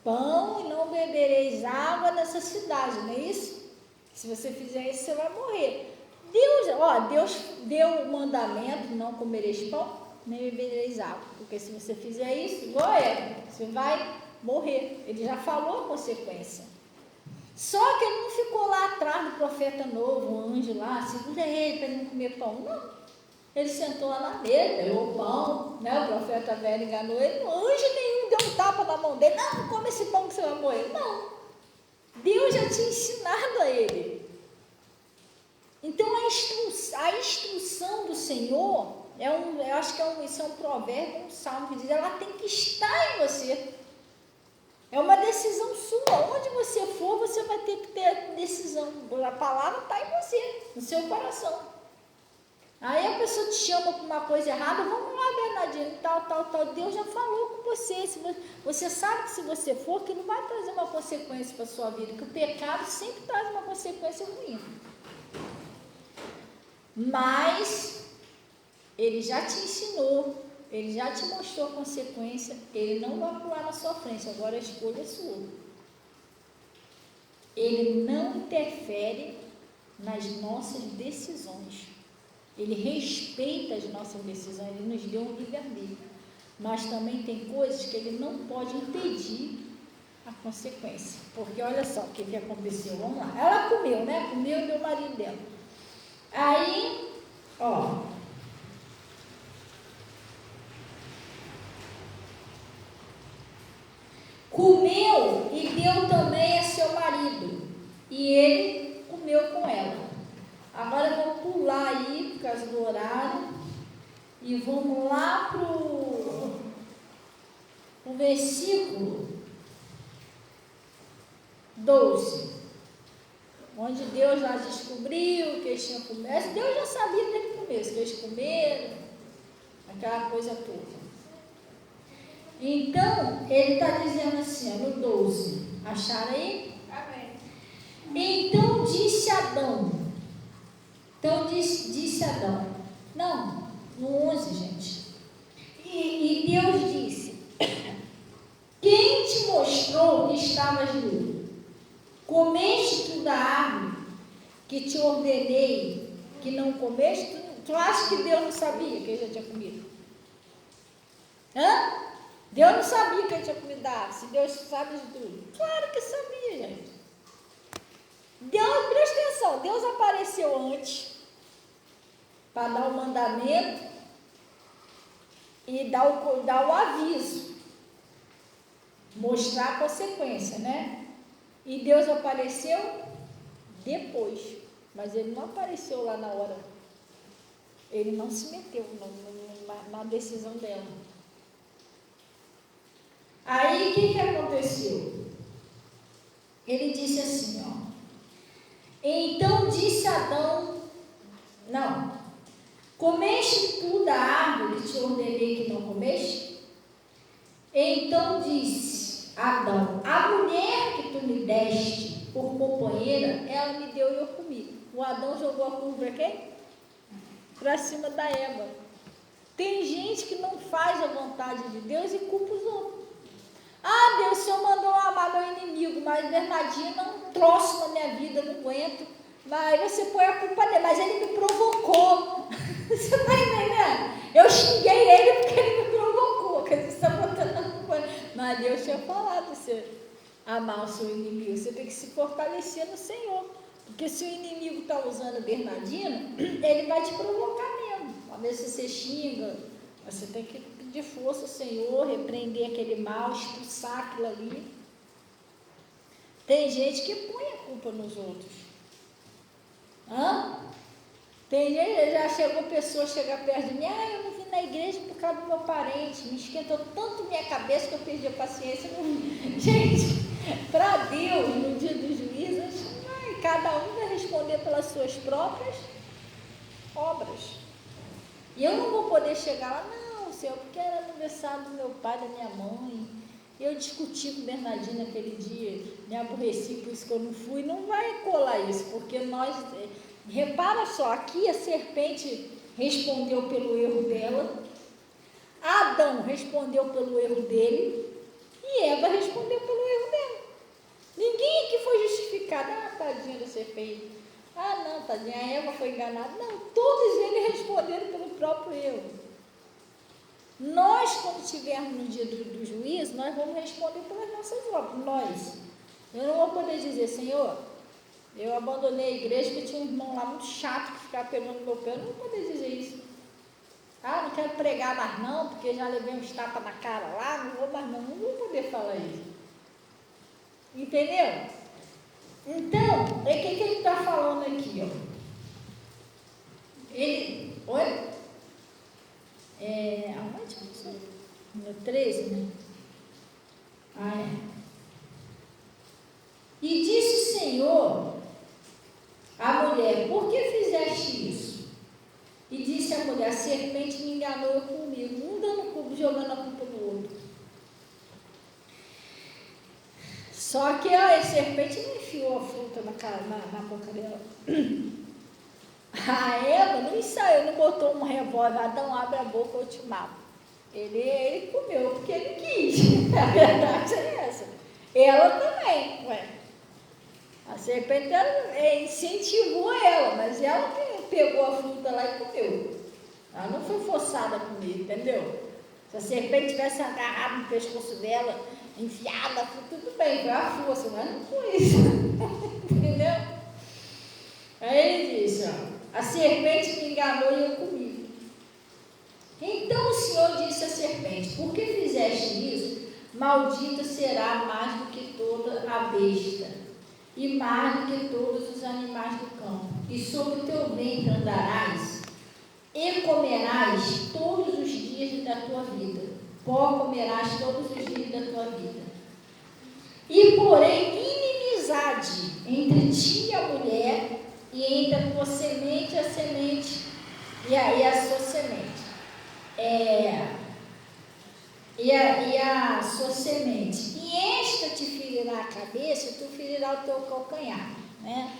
pão e não bebereis água nessa cidade, não é isso? Se você fizer isso, você vai morrer. Deus deu o mandamento: não comereis pão, nem bebereis água. Porque se você fizer isso, igual você vai morrer. Ele já falou a consequência. Só que ele não ficou lá atrás do profeta novo, o anjo lá, segura ele para ele não comer pão. Não. Ele sentou lá na mesa, deu o pão, né? O profeta velho enganou ele. O anjo nenhum deu um tapa na mão dele. Não come esse pão que você vai morrer. Não. Deus já tinha ensinado a ele. Então a instrução do Senhor, eu acho que isso é um provérbio, um salmo que diz, ela tem que estar em você. É uma decisão sua. Onde você for, você vai ter que ter a decisão. A palavra está em você, no seu coração. Aí a pessoa te chama para uma coisa errada, vamos lá, Bernardino, tal. Deus já falou com você. Você sabe que se você for, que não vai trazer uma consequência para a sua vida, que o pecado sempre traz uma consequência ruim. Mas ele já te ensinou, ele já te mostrou a consequência, ele não vai pular na sua frente, agora a escolha é sua. Ele não interfere nas nossas decisões. Ele respeita as nossas decisões, ele nos deu um livre-arbítrio. Mas também tem coisas que ele não pode impedir a consequência. Porque olha só o que aconteceu, vamos lá. Ela comeu, né? Comeu e deu o marido dela. Aí, comeu e deu também a seu marido, e ele comeu com ela. Agora eu vou pular aí, por causa do horário, e vamos lá para o versículo 12, onde Deus já descobriu que eles tinham comido. Deus já sabia desde o começo, que eles comeram, aquela coisa toda. Então, ele está dizendo assim, no 12, acharam aí? Amém. Então disse Adão, não, no 11, gente, e Deus disse, quem te mostrou que estavas nu? Comeste tu da árvore que te ordenei que não comeste? Tu acha que Deus não sabia que ele já tinha comido? Deus não sabia que ele tinha comido da árvore, se Deus sabe de tudo. Claro que sabia, gente. Presta atenção, Deus apareceu antes para dar o mandamento e dar o aviso, mostrar a consequência, né? E Deus apareceu depois, mas ele não apareceu lá na hora. Ele não se meteu na decisão dela. Aí o que aconteceu? Ele disse assim, então disse Adão, comeste tu da árvore que te ordenei que não comeste? Então disse Adão, a mulher que tu me deste por companheira, ela me deu e eu comi. O Adão jogou a culpa para quem? Para cima da Eva. Tem gente que não faz a vontade de Deus e culpa os outros. Ah, Deus, o Senhor mandou eu amar meu inimigo, mas Bernardino é um troço na minha vida, eu não aguento. Mas você põe a culpa dele, mas ele me provocou. Você está entendendo? Eu xinguei ele porque ele me provocou. Quer dizer, você está botando a culpa. Mas Deus tinha falado você amar o seu inimigo. Você tem que se fortalecer no Senhor. Porque se o inimigo está usando Bernardino, ele vai te provocar mesmo. Às vezes você xinga, você tem que pedir força ao Senhor, repreender aquele mal, expulsar aquilo ali. Tem gente que põe a culpa nos outros. Tem gente, já chegou pessoa chegar perto de mim, eu não vim na igreja por causa do meu parente, me esquentou tanto minha cabeça que eu perdi a paciência. Gente, para Deus, no dia dos juízes, cada um vai responder pelas suas próprias obras. E eu não vou poder chegar lá, não, Senhor, porque era aniversário do meu pai, da minha mãe. Eu discuti com o Bernardino naquele dia, me aborreci, por isso que eu não fui. Não vai colar isso, porque nós... Repara só, aqui a serpente respondeu pelo erro dela, Adão respondeu pelo erro dele, e Eva respondeu pelo erro dela. Ninguém aqui foi justificado. Tadinha da serpente. Não, tadinha, a Eva foi enganada. Não, todos eles responderam pelo próprio erro. Nós, quando estivermos no dia do juízo, nós vamos responder pelas nossas obras. Nós. Eu não vou poder dizer, Senhor, eu abandonei a igreja porque tinha um irmão lá muito chato que ficava pegando no meu pé. Eu não vou poder dizer isso. Não quero pregar mais não, porque já levei uns tapas na cara lá, não vou mais não. Não vou poder falar isso. Entendeu? Então, o que ele está falando aqui? Ele... Oi? Aonde? No 13, né? E disse o Senhor à mulher, por que fizeste isso? E disse a mulher, a serpente me enganou comigo, um dando culpa, jogando a culpa no outro. Só que a serpente não enfiou a fruta na boca dela. A Eva não ensaiou, não botou um revólver, Adão, abre a boca, eu te mato. Ele comeu porque ele quis. A verdade é essa. Ela também. A serpente incentivou ela, mas ela pegou a fruta lá e comeu. Ela não foi forçada a comer, entendeu? Se a serpente tivesse agarrado no pescoço dela, enfiada, tudo bem, foi a força, mas não foi isso. Entendeu? Aí ele disse, a serpente me enganou e eu comi. Então o Senhor disse à serpente, por que fizeste isso? Maldita será mais do que toda a besta, e mais do que todos os animais do campo. E sobre o teu ventre andarás, e comerás todos os dias da tua vida. Pó comerás todos os dias da tua vida. E porém inimizade entre ti e a mulher, e entre a tua semente e a semente, e a sua semente. E a sua semente. E esta te ferirá a cabeça, e tu ferirá o teu calcanhar. Né?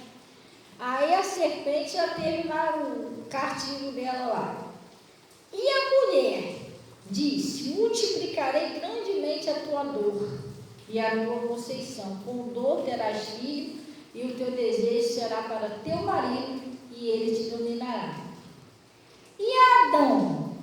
Aí a serpente já teve lá o cartilho dela lá. E a mulher disse, multiplicarei grandemente a tua dor e a tua conceição. Com dor terás filho, e o teu desejo será para teu marido, e ele te dominará. E Adão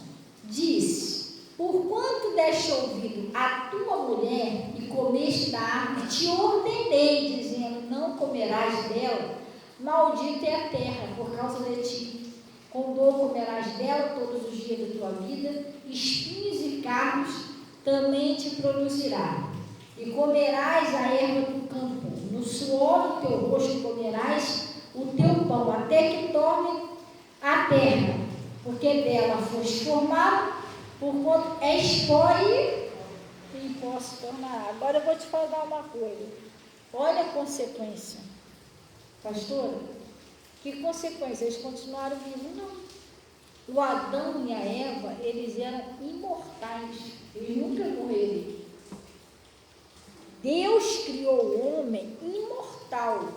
disse, porquanto deste ouvido a tua mulher, e comeste da árvore, te ordenei, dizendo, não comerás dela, maldita é a terra por causa de ti. Com dor comerás dela todos os dias da tua vida, espinhos e carnos também te produzirá. E comerás a erva do campo, no suor do teu rosto comerás o teu pão, até que torne a terra, porque dela foste formado, porquanto és pó e pó se tornará. Agora eu vou te falar uma coisa. Olha a consequência. Pastora, que consequência? Eles continuaram vivos? Não. O Adão e a Eva, eles eram imortais. Eles nunca morreram. Deus criou o homem imortal.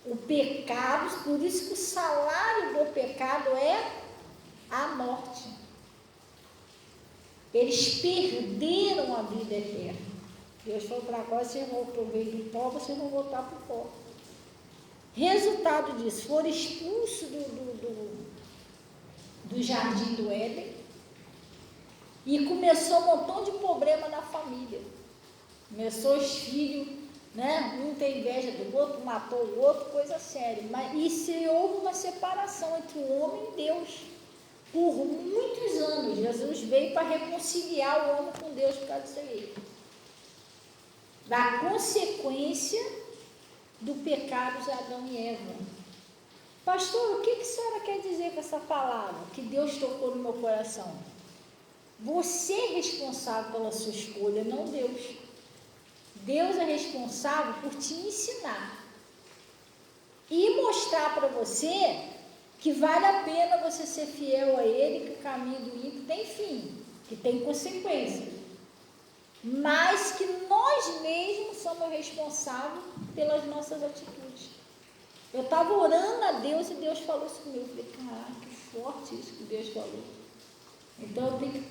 O pecado, por isso que o salário do pecado é a morte. eles perderam a vida eterna. Deus falou para agora, vocês vão prover do pó, vocês vão voltar para o pó. Resultado disso, foram expulsos do jardim do Éden e começou um montão de problema na família. Começou os filhos, né? Um tem inveja do outro, matou o outro, coisa séria. E se houve uma separação entre o homem e Deus. Por muitos anos, Jesus veio para reconciliar o homem com Deus por causa disso aí. Da consequência do pecado de Adão e Eva. Pastor, o que a senhora quer dizer com essa palavra que Deus tocou no meu coração? Você é responsável pela sua escolha, não Deus. Deus é responsável por te ensinar e mostrar para você que vale a pena você ser fiel a Ele, que o caminho do ímpio tem fim, que tem consequências, mas que nós mesmos somos responsáveis pelas nossas atitudes. Eu estava orando a Deus e Deus falou isso comigo. Eu falei, caraca, que forte isso que Deus falou. Então eu tenho que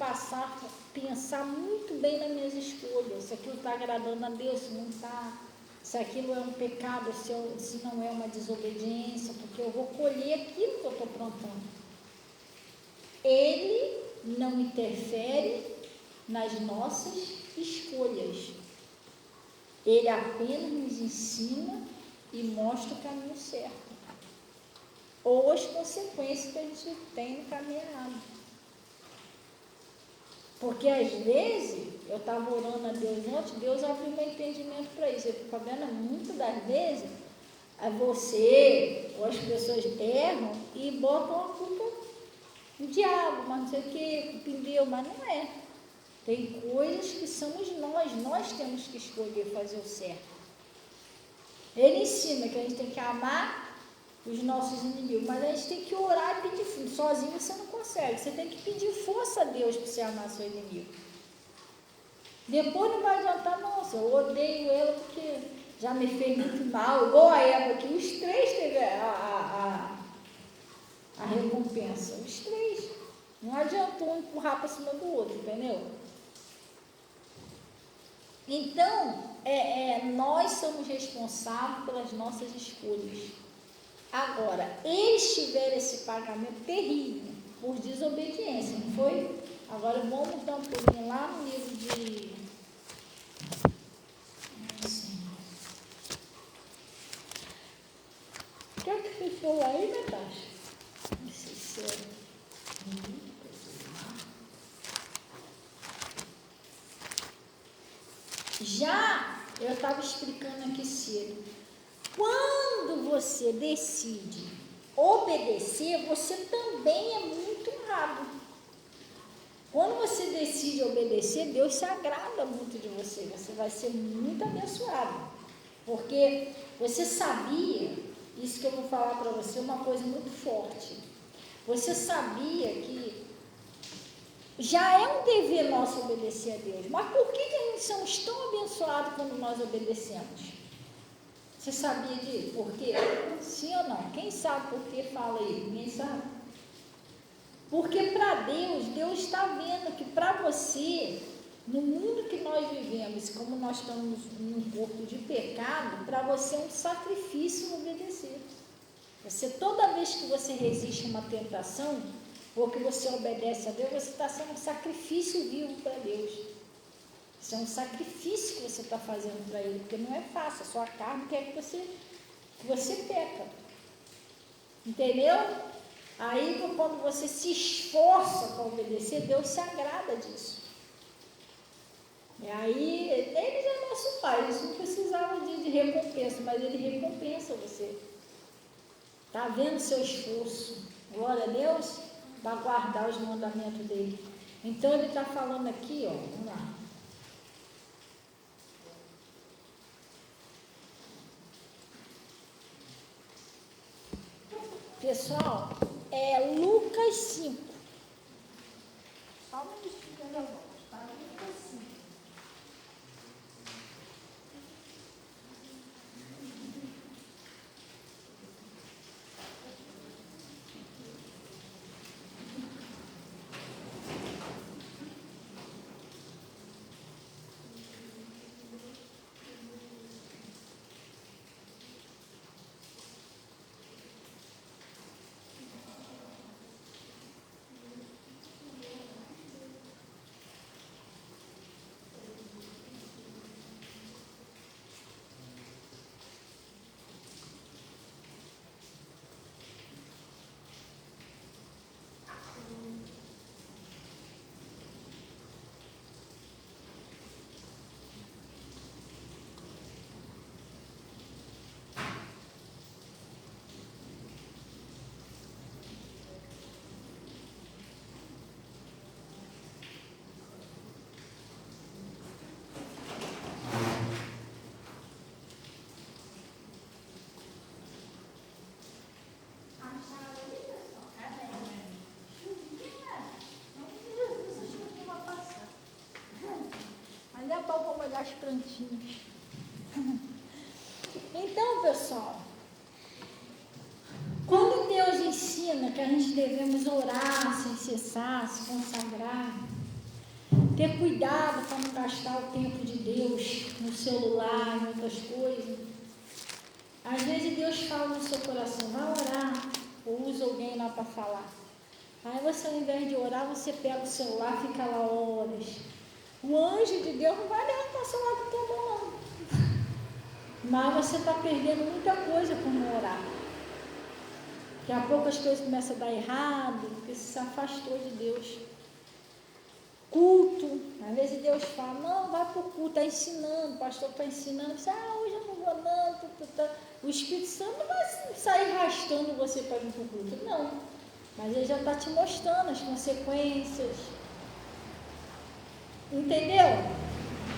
pensar muito bem nas minhas escolhas, se aquilo está agradando a Deus, se não está, se aquilo é um pecado, se não é uma desobediência, porque eu vou colher aquilo que eu estou plantando. Ele não interfere nas nossas escolhas. Ele apenas nos ensina e mostra o caminho certo, ou as consequências que a gente tem no caminho errado. Porque às vezes, eu estava orando a Deus ontem, Deus abriu meu entendimento para isso. Eu estou vendo, muitas das vezes, você ou as pessoas erram e botam a culpa no diabo, mas não sei o que, culpa em Deus, mas não é. Tem coisas que somos nós temos que escolher fazer o certo. Ele ensina que a gente tem que amar os nossos inimigos, mas a gente tem que orar e pedir força. Sozinho você não consegue, você tem que pedir força a Deus para você amar seu inimigo. Depois não vai adiantar, nossa, eu odeio ela porque já me fez muito mal, igual a Eva, que os três teve a recompensa, os três. Não adiantou um empurrar para cima do outro, entendeu? Então, nós somos responsáveis pelas nossas escolhas. Agora, eles tiveram esse pagamento terrível por desobediência, não foi? Agora vamos dar um pulinho lá no livro de... O que é que fechou aí, Natasha? Não sei se é... Já eu estava explicando aqui cedo. Quando você decide obedecer, você também é muito honrado. Quando você decide obedecer, Deus se agrada muito de você. Você vai ser muito abençoado. Porque você sabia, isso que eu vou falar para você, uma coisa muito forte. Você sabia que já é um dever nosso obedecer a Deus. Mas por que a gente somos tão abençoados quando nós obedecemos? Você sabia disso? Por quê? Sim ou não? Quem sabe por que fala aí? Ninguém sabe? Porque para Deus, Deus está vendo que para você, no mundo que nós vivemos, como nós estamos num corpo de pecado, para você é um sacrifício obedecer. Você, toda vez que você resiste a uma tentação, ou que você obedece a Deus, você está sendo um sacrifício vivo para Deus. Isso é um sacrifício que você está fazendo para Ele, porque não é fácil, a sua carne quer que você peca. Entendeu? Aí, quando você se esforça para obedecer, Deus se agrada disso. E aí, Ele é nosso Pai, Ele não precisava de recompensa, mas Ele recompensa você. Está vendo o seu esforço? Glória a Deus, para guardar os mandamentos dEle. Então, Ele está falando aqui, ó, vamos lá. Pessoal, Lucas 5. Só um minutinho, eu volto, tá? Lucas 5. as plantinhas. Então, pessoal, quando Deus ensina que a gente devemos orar, sem cessar, se consagrar, ter cuidado para não gastar o tempo de Deus no celular, em outras coisas, às vezes Deus fala no seu coração, vai orar, ou usa alguém lá para falar. Aí você, ao invés de orar, você pega o celular, fica lá horas. O anjo de Deus não vai levantar o celular com tua mão, não. Mas você está perdendo muita coisa por não orar. Daqui a pouco as coisas começam a dar errado, porque você se afastou de Deus. Culto, às vezes Deus fala, não, vai para o culto, está ensinando, o pastor está ensinando, você, hoje eu não vou não, o Espírito Santo não vai sair arrastando você para vir para o culto, não, mas ele já está te mostrando as consequências, entendeu?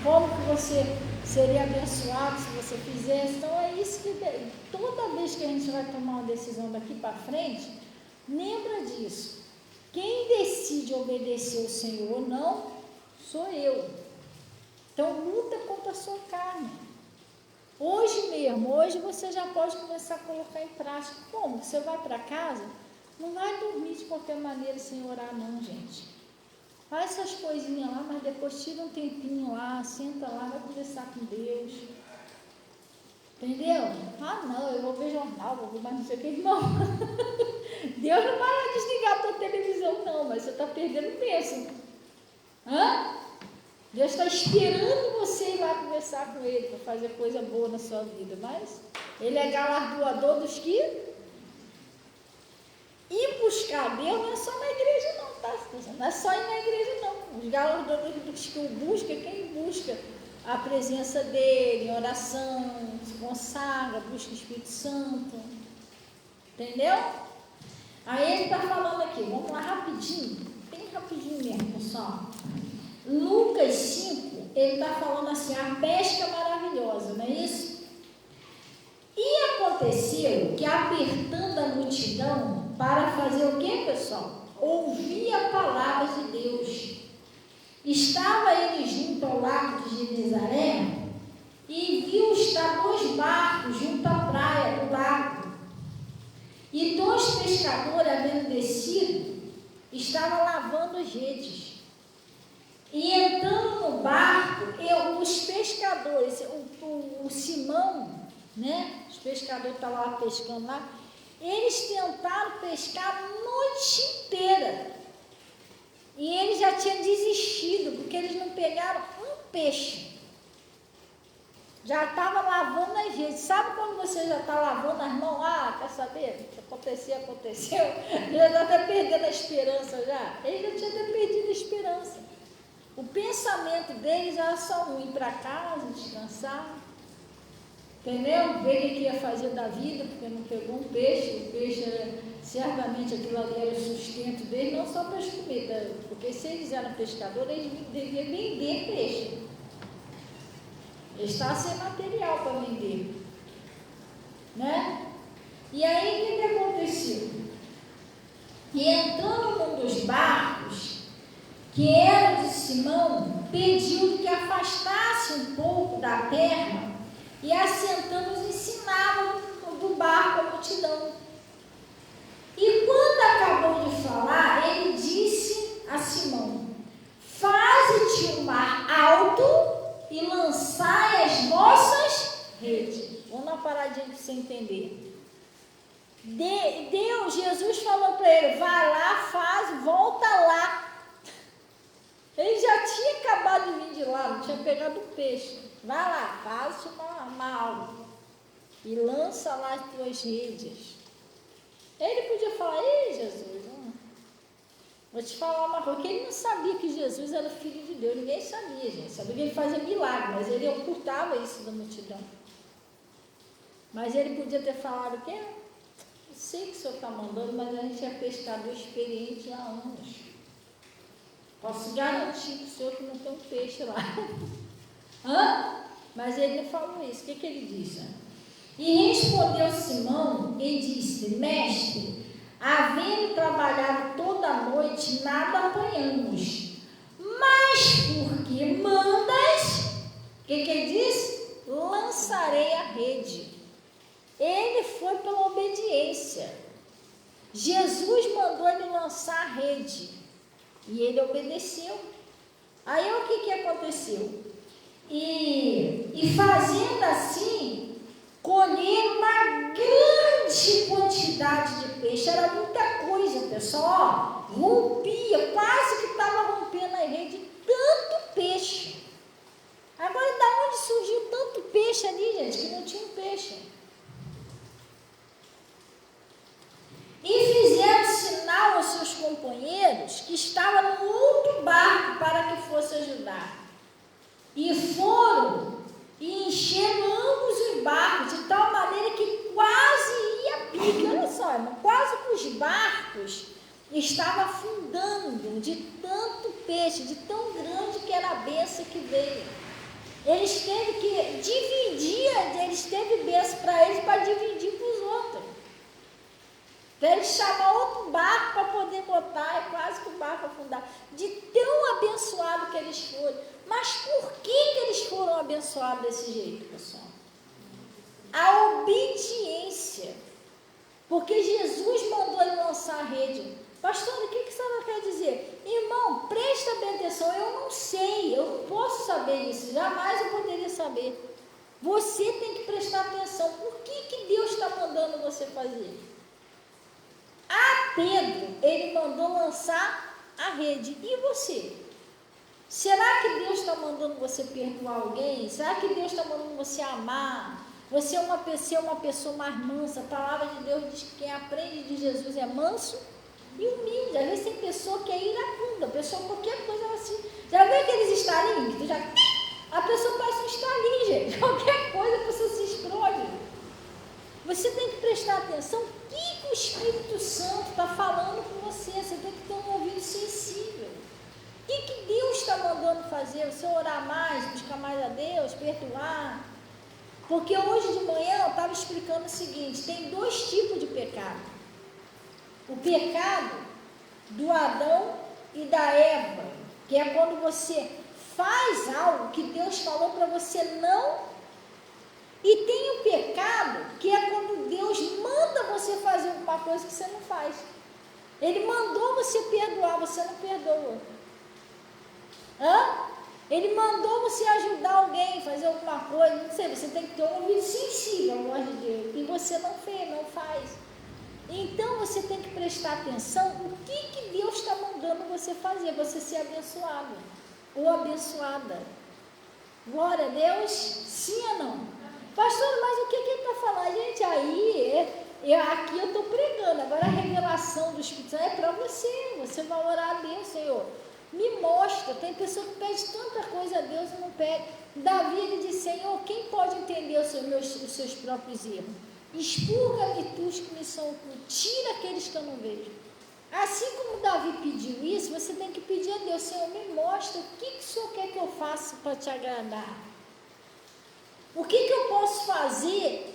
Como que você seria abençoado se você fizesse. Então é isso que toda vez que a gente vai tomar uma decisão daqui para frente, lembra disso. Quem decide obedecer o Senhor ou não, sou eu. Então luta contra a sua carne. Hoje mesmo, hoje você já pode começar a colocar em prática. Como? Você vai para casa, não vai dormir de qualquer maneira sem orar não, gente. Faz essas coisinhas lá, mas depois tira um tempinho lá, senta lá, vai conversar com Deus. Entendeu? Não, eu vou ver jornal, vou ver mais não sei o que, irmão. Deus não vai desligar a tua televisão, não, mas você está perdendo bênção. Deus está esperando você ir lá conversar com Ele, para fazer coisa boa na sua vida, mas Ele é galardoador dos que... Ir buscar Deus não é só na igreja não, tá? Não é só ir na igreja não. Os galardoadores dos que o busca, quem busca a presença dEle, em oração, se consagra, busca o Espírito Santo. Entendeu? Aí ele está falando aqui, vamos lá rapidinho, bem rapidinho mesmo, pessoal. Lucas 5, ele está falando assim, a pesca maravilhosa, não é isso? E aconteceu que, apertando a multidão, para fazer o que, pessoal? Ouvir a palavra de Deus. Estava ele junto ao lago de Genezaré e viu estar 2 barcos junto à praia do lago. E 2 pescadores, havendo descido, estavam lavando as redes. E entrando no barco, os pescadores, o Simão, né? Os pescadores estavam lá pescando lá, eles tentaram pescar a noite inteira. E eles já tinham desistido, porque eles não pegaram um peixe. Já estava lavando as redes. Sabe quando você já está lavando as mãos? Quer saber? Se aconteceu. Já está até perdendo a esperança já. Eles já tinham até perdido a esperança. O pensamento deles era só ir para casa, descansar. Entendeu? Ver o que ia fazer da vida, porque não pegou um peixe. O peixe era, certamente aquilo ali era o sustento deles, não só para as comidas, porque se eles eram pescadores, eles deviam vender peixe. Eles estavam sem material para vender. Né? E aí o que aconteceu? E entrando num dos barcos, que era de Simão, pediu que afastasse um pouco da terra e, assentando, os ensinava do barco a multidão. E quando acabou de falar, ele disse a Simão: faze-te um mar alto e lançai as vossas redes. Vamos dar uma paradinha para você entender. Jesus falou para ele: vai lá, faz, volta lá. Ele já tinha acabado de vir de lá, não tinha pegado o peixe. Vai lá, faz uma aula e lança lá as tuas redes. Ele podia falar: ei, Jesus, vou te falar uma coisa, porque ele não sabia que Jesus era o Filho de Deus. Ninguém sabia, gente. Sabia que ele fazia milagre, mas ele ocultava isso da multidão. Mas ele podia ter falado o quê? Eu sei que o senhor está mandando, mas a gente é pescador experiente há anos. Posso garantir para o senhor que não tem um peixe lá. Mas ele não falou isso. O que ele disse? E respondeu Simão e disse: mestre, havendo trabalhado toda a noite, nada apanhamos. Mas porque mandas, O que ele disse? Lançarei a rede. Ele foi pela obediência. Jesus mandou ele lançar a rede e ele obedeceu. Aí o que aconteceu? E fazendo assim, colheram uma grande quantidade de peixe. Era muita coisa, pessoal. Rompia, quase que estava rompendo a rede, tanto peixe. Agora, da onde surgiu tanto peixe ali, gente, que não tinha um peixe? E fizeram sinal aos seus companheiros que estavam no outro barco para que fosse ajudar. E foram e encheram ambos os barcos, de tal maneira que quase ia a pique. Olha só, irmão, quase que os barcos estavam afundando de tanto peixe, de tão grande que era a bênção que veio. Eles teve que dividir, eles teve bênção para eles, para dividir para os outros. Para eles chamar outro barco para poder botar, e quase que o barco afundar. De tão abençoado que eles foram. Mas por que eles foram abençoados desse jeito, pessoal? A obediência. Porque Jesus mandou ele lançar a rede. Pastor, o que a senhora quer dizer? Irmão, presta bem atenção, eu não sei, eu não posso saber isso, jamais eu poderia saber. Você tem que prestar atenção, por que Deus está mandando você fazer? A Pedro, ele mandou lançar a rede, e você? Será que Deus está mandando você perdoar alguém? Será que Deus está mandando você amar? Você é uma pessoa mais mansa, a palavra de Deus diz que quem aprende de Jesus é manso e humilde. Às vezes tem pessoa que é iracunda, a pessoa qualquer coisa assim. Já viu aqueles estalinhos? A pessoa parece um estalinho, gente. Qualquer coisa a pessoa se explode. Você tem que prestar atenção o que o Espírito Santo está falando com você. Você tem que ter um ouvido sensível. O que Deus está mandando fazer? Você orar mais, buscar mais a Deus, perdoar. Porque hoje de manhã eu estava explicando o seguinte, tem dois tipos de pecado. O pecado do Adão e da Eva, que é quando você faz algo que Deus falou para você não. E tem o pecado, que é quando Deus manda você fazer alguma coisa que você não faz. Ele mandou você perdoar, você não perdoa. Ele mandou você ajudar alguém, fazer alguma coisa, não sei, você tem que ter um ouvido sensível ao voz de Deus. E você não fez, não faz. Então você tem que prestar atenção o que Deus está mandando você fazer, você ser abençoado ou abençoada. Glória a Deus, sim ou não? Pastor, mas o que ele está falando? Gente, aqui eu estou pregando, agora a revelação do Espírito Santo é para você. Você vai orar a Deus, Senhor, me mostra. Tem pessoa que pede tanta coisa a Deus e não pede. Davi, ele disse, Senhor, quem pode entender os seus próprios erros? Expurga virtudes que me são ocultas, tira aqueles que eu não vejo. Assim como Davi pediu isso, você tem que pedir a Deus, Senhor, me mostra o que o Senhor quer que eu faça para te agradar. O que eu posso fazer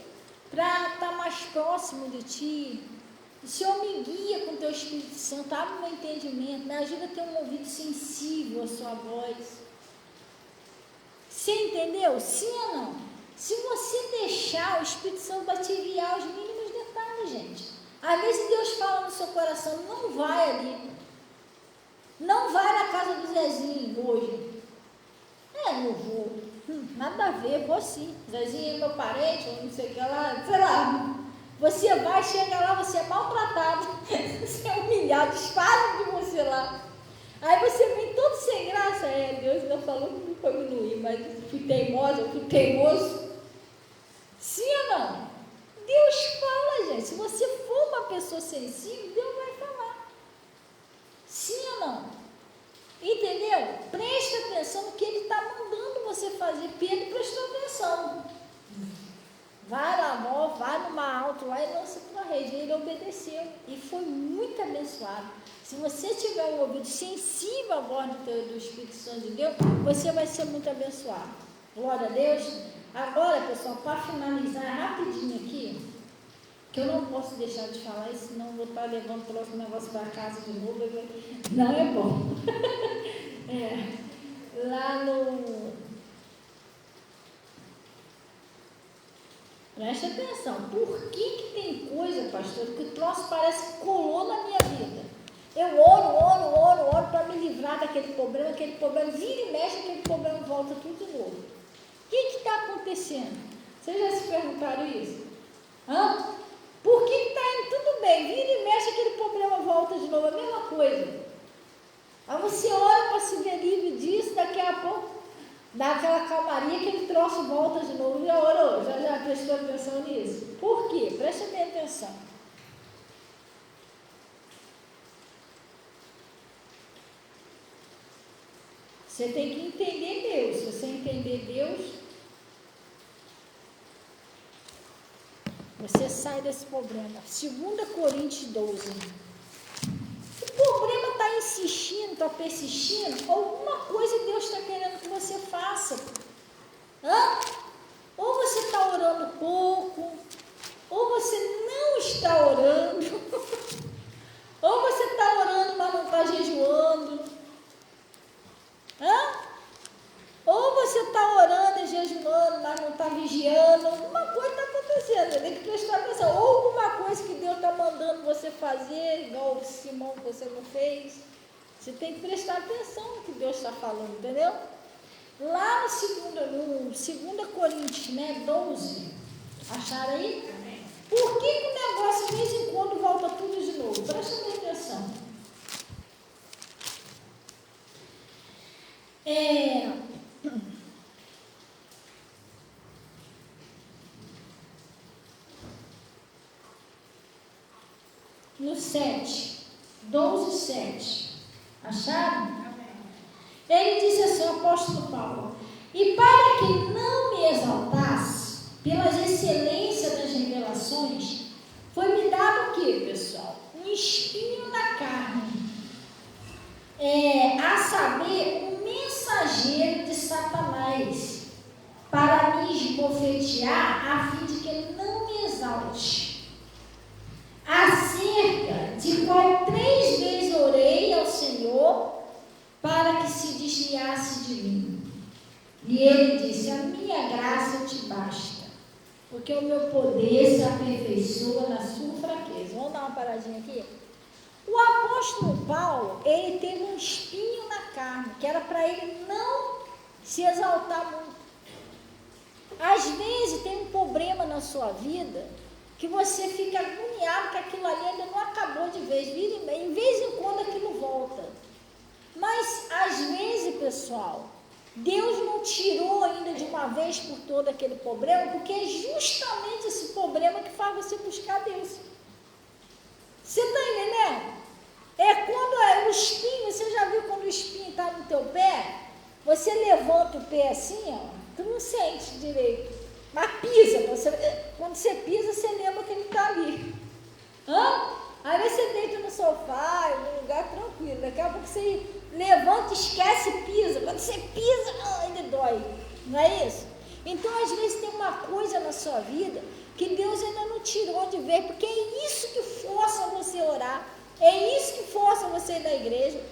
para estar mais próximo de Ti? O Senhor me guia com o Teu Espírito Santo, abre o meu entendimento, me ajuda a ter um ouvido sensível à Sua voz. Você entendeu? Sim ou não? Se você deixar, o Espírito Santo vai te guiar os mínimos detalhes, gente. Às vezes Deus fala no seu coração, não vai ali. Não vai na casa do Zezinho hoje. Não vou. Nada a ver, vou sim. Zezinho é meu parente, ou não sei o que lá, sei lá. Você vai, chega lá, você é maltratado, você é humilhado, desfazem de você lá. Aí você vem todo sem graça. Deus não falou que me foi diminuir, mas fui teimosa, fui teimoso. Sim ou não? Deus fala, gente. Se você for uma pessoa sensível, Deus vai falar. Sim ou não? Entendeu? Preste atenção no que Ele está mandando você fazer. Pedro prestou atenção. Vai lá, vai numa alto lá e lança para a rede. Ele obedeceu e foi muito abençoado. Se você tiver um ouvido sensível à voz do Espírito Santo de Deus, você vai ser muito abençoado. Glória a Deus. Agora, pessoal, para finalizar rapidinho aqui, que eu não posso deixar de falar isso, senão eu vou estar levando o próximo negócio para casa de novo. Não é bom. Lá no Preste atenção. Por que tem coisa, pastor, que o troço parece que colou na minha vida? Eu oro para me livrar daquele problema, vira e mexe, aquele problema volta tudo de novo. O que está acontecendo? Vocês já se perguntaram isso? Por que está indo tudo bem? Vira e mexe, aquele problema volta de novo, a mesma coisa. Aí você ora para se ver livre disso, daqui a pouco dá aquela calmaria, aquele troço volta de novo. Já orou? Já prestou atenção nisso? Por quê? Preste bem atenção. Você tem que entender Deus. Se você entender Deus, você sai desse problema. 2 Coríntios 12. O problema está insistindo, está persistindo, alguma coisa Deus está querendo que você faça. Ou você está orando pouco, ou você não está orando, ou você está orando, mas não está jejuando. Ou você está orando e jejuando, mas não está vigiando. Alguma coisa está acontecendo, você tem que prestar atenção. Ou alguma coisa que Deus está mandando você fazer, igual o Simão que você não fez. Você tem que prestar atenção no que Deus está falando, entendeu? Lá no 2 Coríntios 12, acharam aí? Por que o negócio de vez em quando volta tudo de novo? Presta atenção. No 12:7, acharam? Ele disse assim, o apóstolo Paulo: e para que não me exaltasse pelas excelências das revelações, foi-me dado o que, pessoal? Um espinho na carne, a saber, um mensageiro de Satanás, para me esbofetear, a fim de que ele não me exalte. Acerca de qual 3 vezes orei ao Senhor para que se desviasse de mim. E ele disse: a minha graça te basta, porque o meu poder se aperfeiçoa na sua fraqueza. Vamos dar uma paradinha aqui? O apóstolo Paulo, ele teve um espinho na carne, que era para ele não se exaltar muito. Às vezes tem um problema na sua vida que você fica agoniado que aquilo ali ainda não acabou de vez, em vez em quando aquilo volta. Mas às vezes, pessoal, Deus não tirou ainda de uma vez por toda aquele problema, porque é justamente esse problema que faz você buscar Deus. Você está entendendo? É quando o espinho, você já viu quando o espinho está no teu pé? Você levanta o pé assim, tu não sente direito. Mas pisa, quando você pisa, você lembra que ele está ali. Aí você deita no sofá, num lugar tranquilo. Daqui a pouco você levanta, esquece e pisa. Quando você pisa, ele dói. Não é isso? Então, às vezes, tem uma coisa na sua vida que Deus ainda não tirou de ver, porque é isso que força você orar. É isso que força você ir na igreja.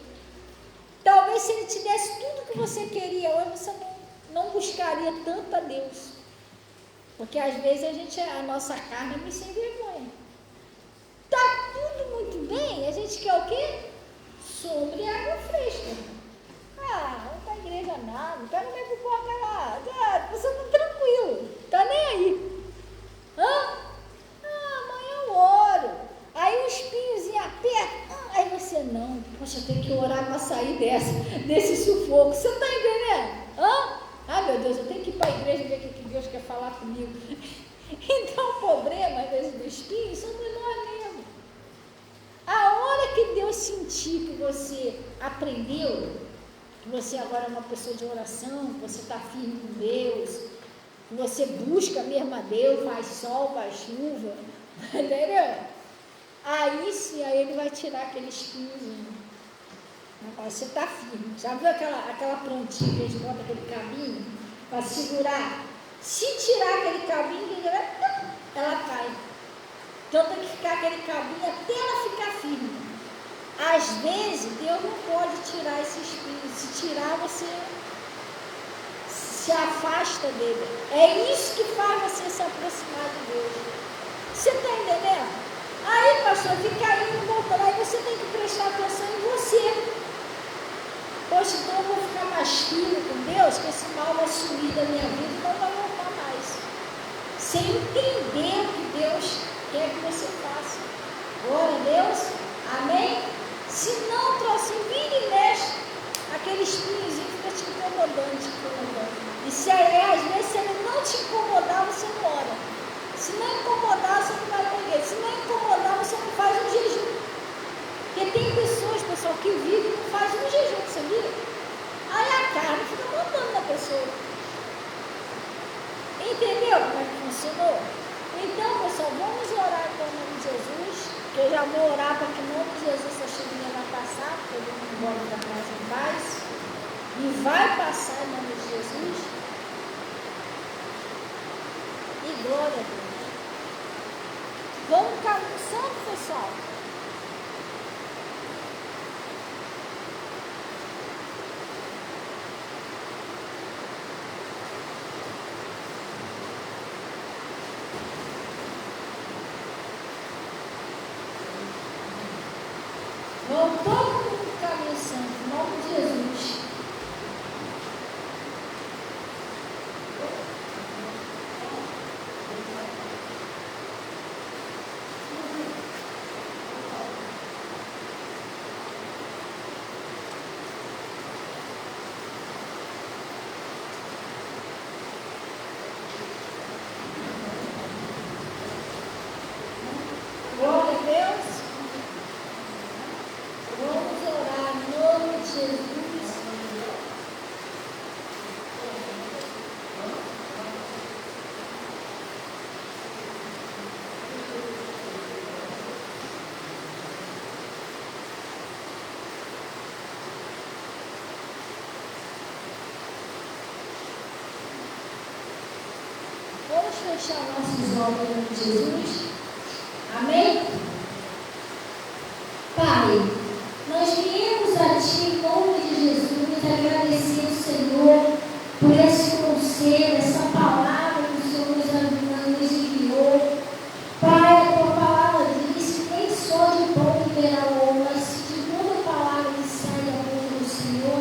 Talvez se Ele te desse tudo que você queria hoje, você não buscaria tanto a Deus. Porque às vezes a nossa carne é meio sem vergonha. Está tudo muito bem, a gente quer o quê? Sombra e água fresca. Não está igreja nada, não está no meio do povo lá. Você está tranquilo, está nem aí. Amanhã eu oro. Aí o espinhozinho aperta. Aí você não, poxa, eu tenho que orar para sair desse sufoco. Você está entendendo? Meu Deus, eu tenho que ir para a igreja ver o que Deus quer falar comigo. Então o problema, às vezes, do espinho, somos nós mesmos. A hora que Deus sentir que você aprendeu, que você agora é uma pessoa de oração, que você está firme com Deus, que você busca mesmo a Deus, faz sol, faz chuva, entendeu? Aí sim, aí Ele vai tirar aquele espinhozinho. Você está firme. Já viu aquela plantinha que a gente bota aquele cabinho para segurar? Se tirar aquele cabinho, ela cai. Então tem que ficar aquele cabinho até ela ficar firme. Às vezes, Deus não pode tirar esse espinho. Se tirar, você se afasta dele. É isso que faz você se aproximar de Deus. Você está entendendo? Aí, pastor, fica indo, voltando. Aí você tem que prestar atenção em você. Poxa, então eu vou ficar mais firme com Deus, que esse mal vai sumir da minha vida e não vai voltar mais. Sem entender o que Deus quer que você faça. Glória a Deus. Amém? Se não trouxe, vira e mexe, aquele espinhozinho fica te incomodando, E se às vezes, se ele não te incomodar, você não ora. Se não incomodar, você não vai para a igreja. Se não incomodar, você não faz um jejum. Porque tem pessoas, pessoal, que vivem e não fazem um jejum, sabia? Aí a carne fica mandando na pessoa. Entendeu como é que funcionou? Então, pessoal, vamos orar em nome de Jesus. Que eu já vou orar para que em nome de Jesus essa chuvinha vai passar, porque eu vou embora para casa em paz. E vai passar em nome de Jesus. E glória a Deus. Vamos caminhando, pessoal. Vamos todo mundo caminhando, em nome de Jesus. Glória a Deus. Vamos orar em nome de Jesus. Vamos fechar nossos olhos em nome de Jesus. Amém? Pai, nós viemos a Ti em nome de Jesus, agradecer ao Senhor por esse conselho, essa palavra que o Senhor nos enviou. Pai, a Tua palavra diz que nem só de pão viverá o homem, mas de toda palavra que sai da boca do Senhor,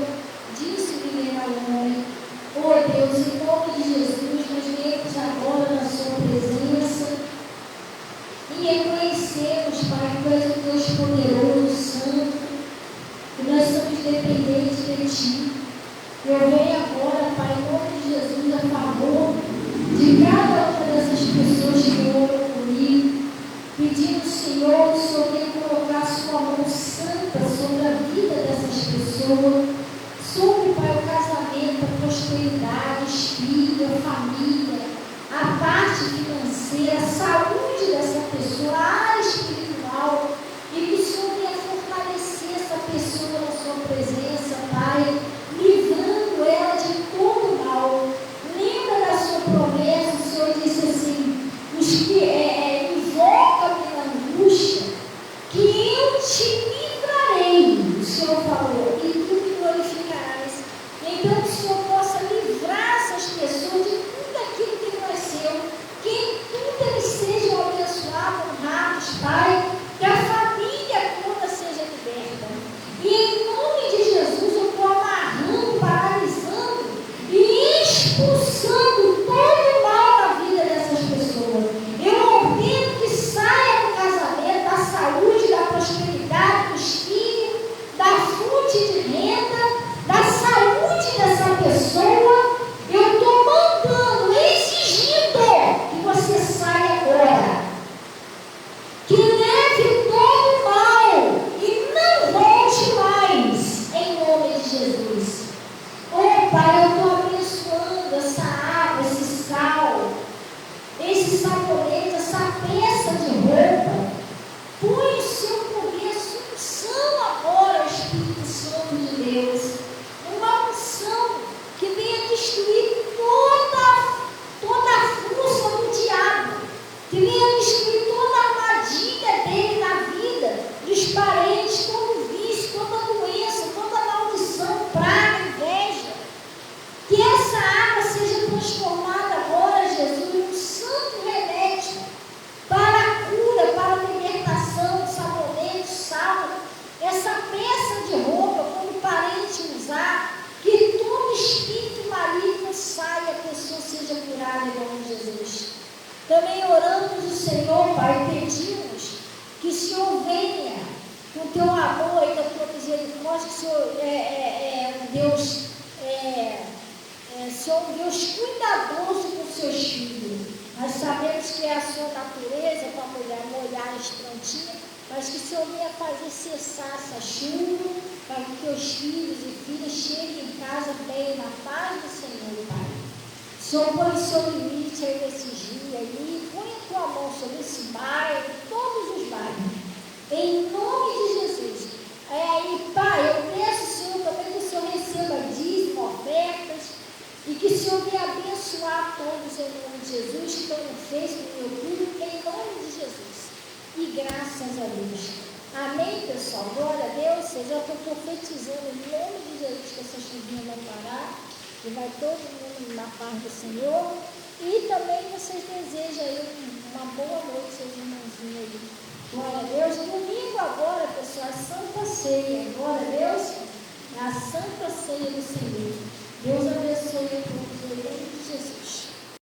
disso viverá o homem. Oh Deus, em nome de Jesus, nós viemos agora na Sua presença e reconhecemos, Pai, que Tu és um Deus poderoso, santo, que nós somos dependentes de Ti. Eu venho agora, Pai, em nome de Jesus, a favor de cada uma dessas pessoas que oram comigo, pedindo, Senhor, o Senhor venha colocar a Sua mão santa sobre a vida dessas pessoas, sobre, Pai, o casamento, a prosperidade, os filhos, a família, a parte financeira, a saúde dessa pessoa, a área espiritual, e que o Senhor venha fortalecer essa pessoa na Sua presença, Pai, livrando ela de todo mal. Lembra da Sua promessa, o Senhor disse assim, os que invocam-me na angústia, que eu te livrarei, o Senhor falou, e tu me glorificarás. Então que o Senhor possa livrar essas pessoas de tudo aquilo que não é seu, que em tudo eles sejam abençoados, honrados, Pai, que a família toda seja liberta. E em nome de Jesus eu estou amarrando misericórdia, que o Senhor é um Deus, Senhor, um Deus cuidadoso com seus filhos. Nós sabemos que é a sua natureza para molhar as plantinhas, mas que o Senhor venha fazer cessar essa chuva, para que os filhos e filhas cheguem em casa bem, na paz do Senhor, Pai. Senhor, põe o seu limite aí nesses dias aí, põe a tua mão sobre esse bairro, todos os bairros, em nome de Jesus. E Pai, eu peço, Senhor, também que o Senhor receba dízimo, ofertas, e que o Senhor venha abençoar todos em nome de Jesus, que estão no Facebook, no YouTube, em nome de Jesus. E graças a Deus. Amém, pessoal? Glória a Deus. Eu já estou profetizando em nome de Jesus que essa chuvinha vai parar. E vai todo mundo na paz do Senhor. E também vocês desejam aí uma boa noite, seus irmãozinhos aí. Glória a Deus. Domingo agora, pessoal, é Santa Ceia. Glória a Deus. É a Santa Ceia do Senhor. Deus abençoe a todos em nome de Jesus.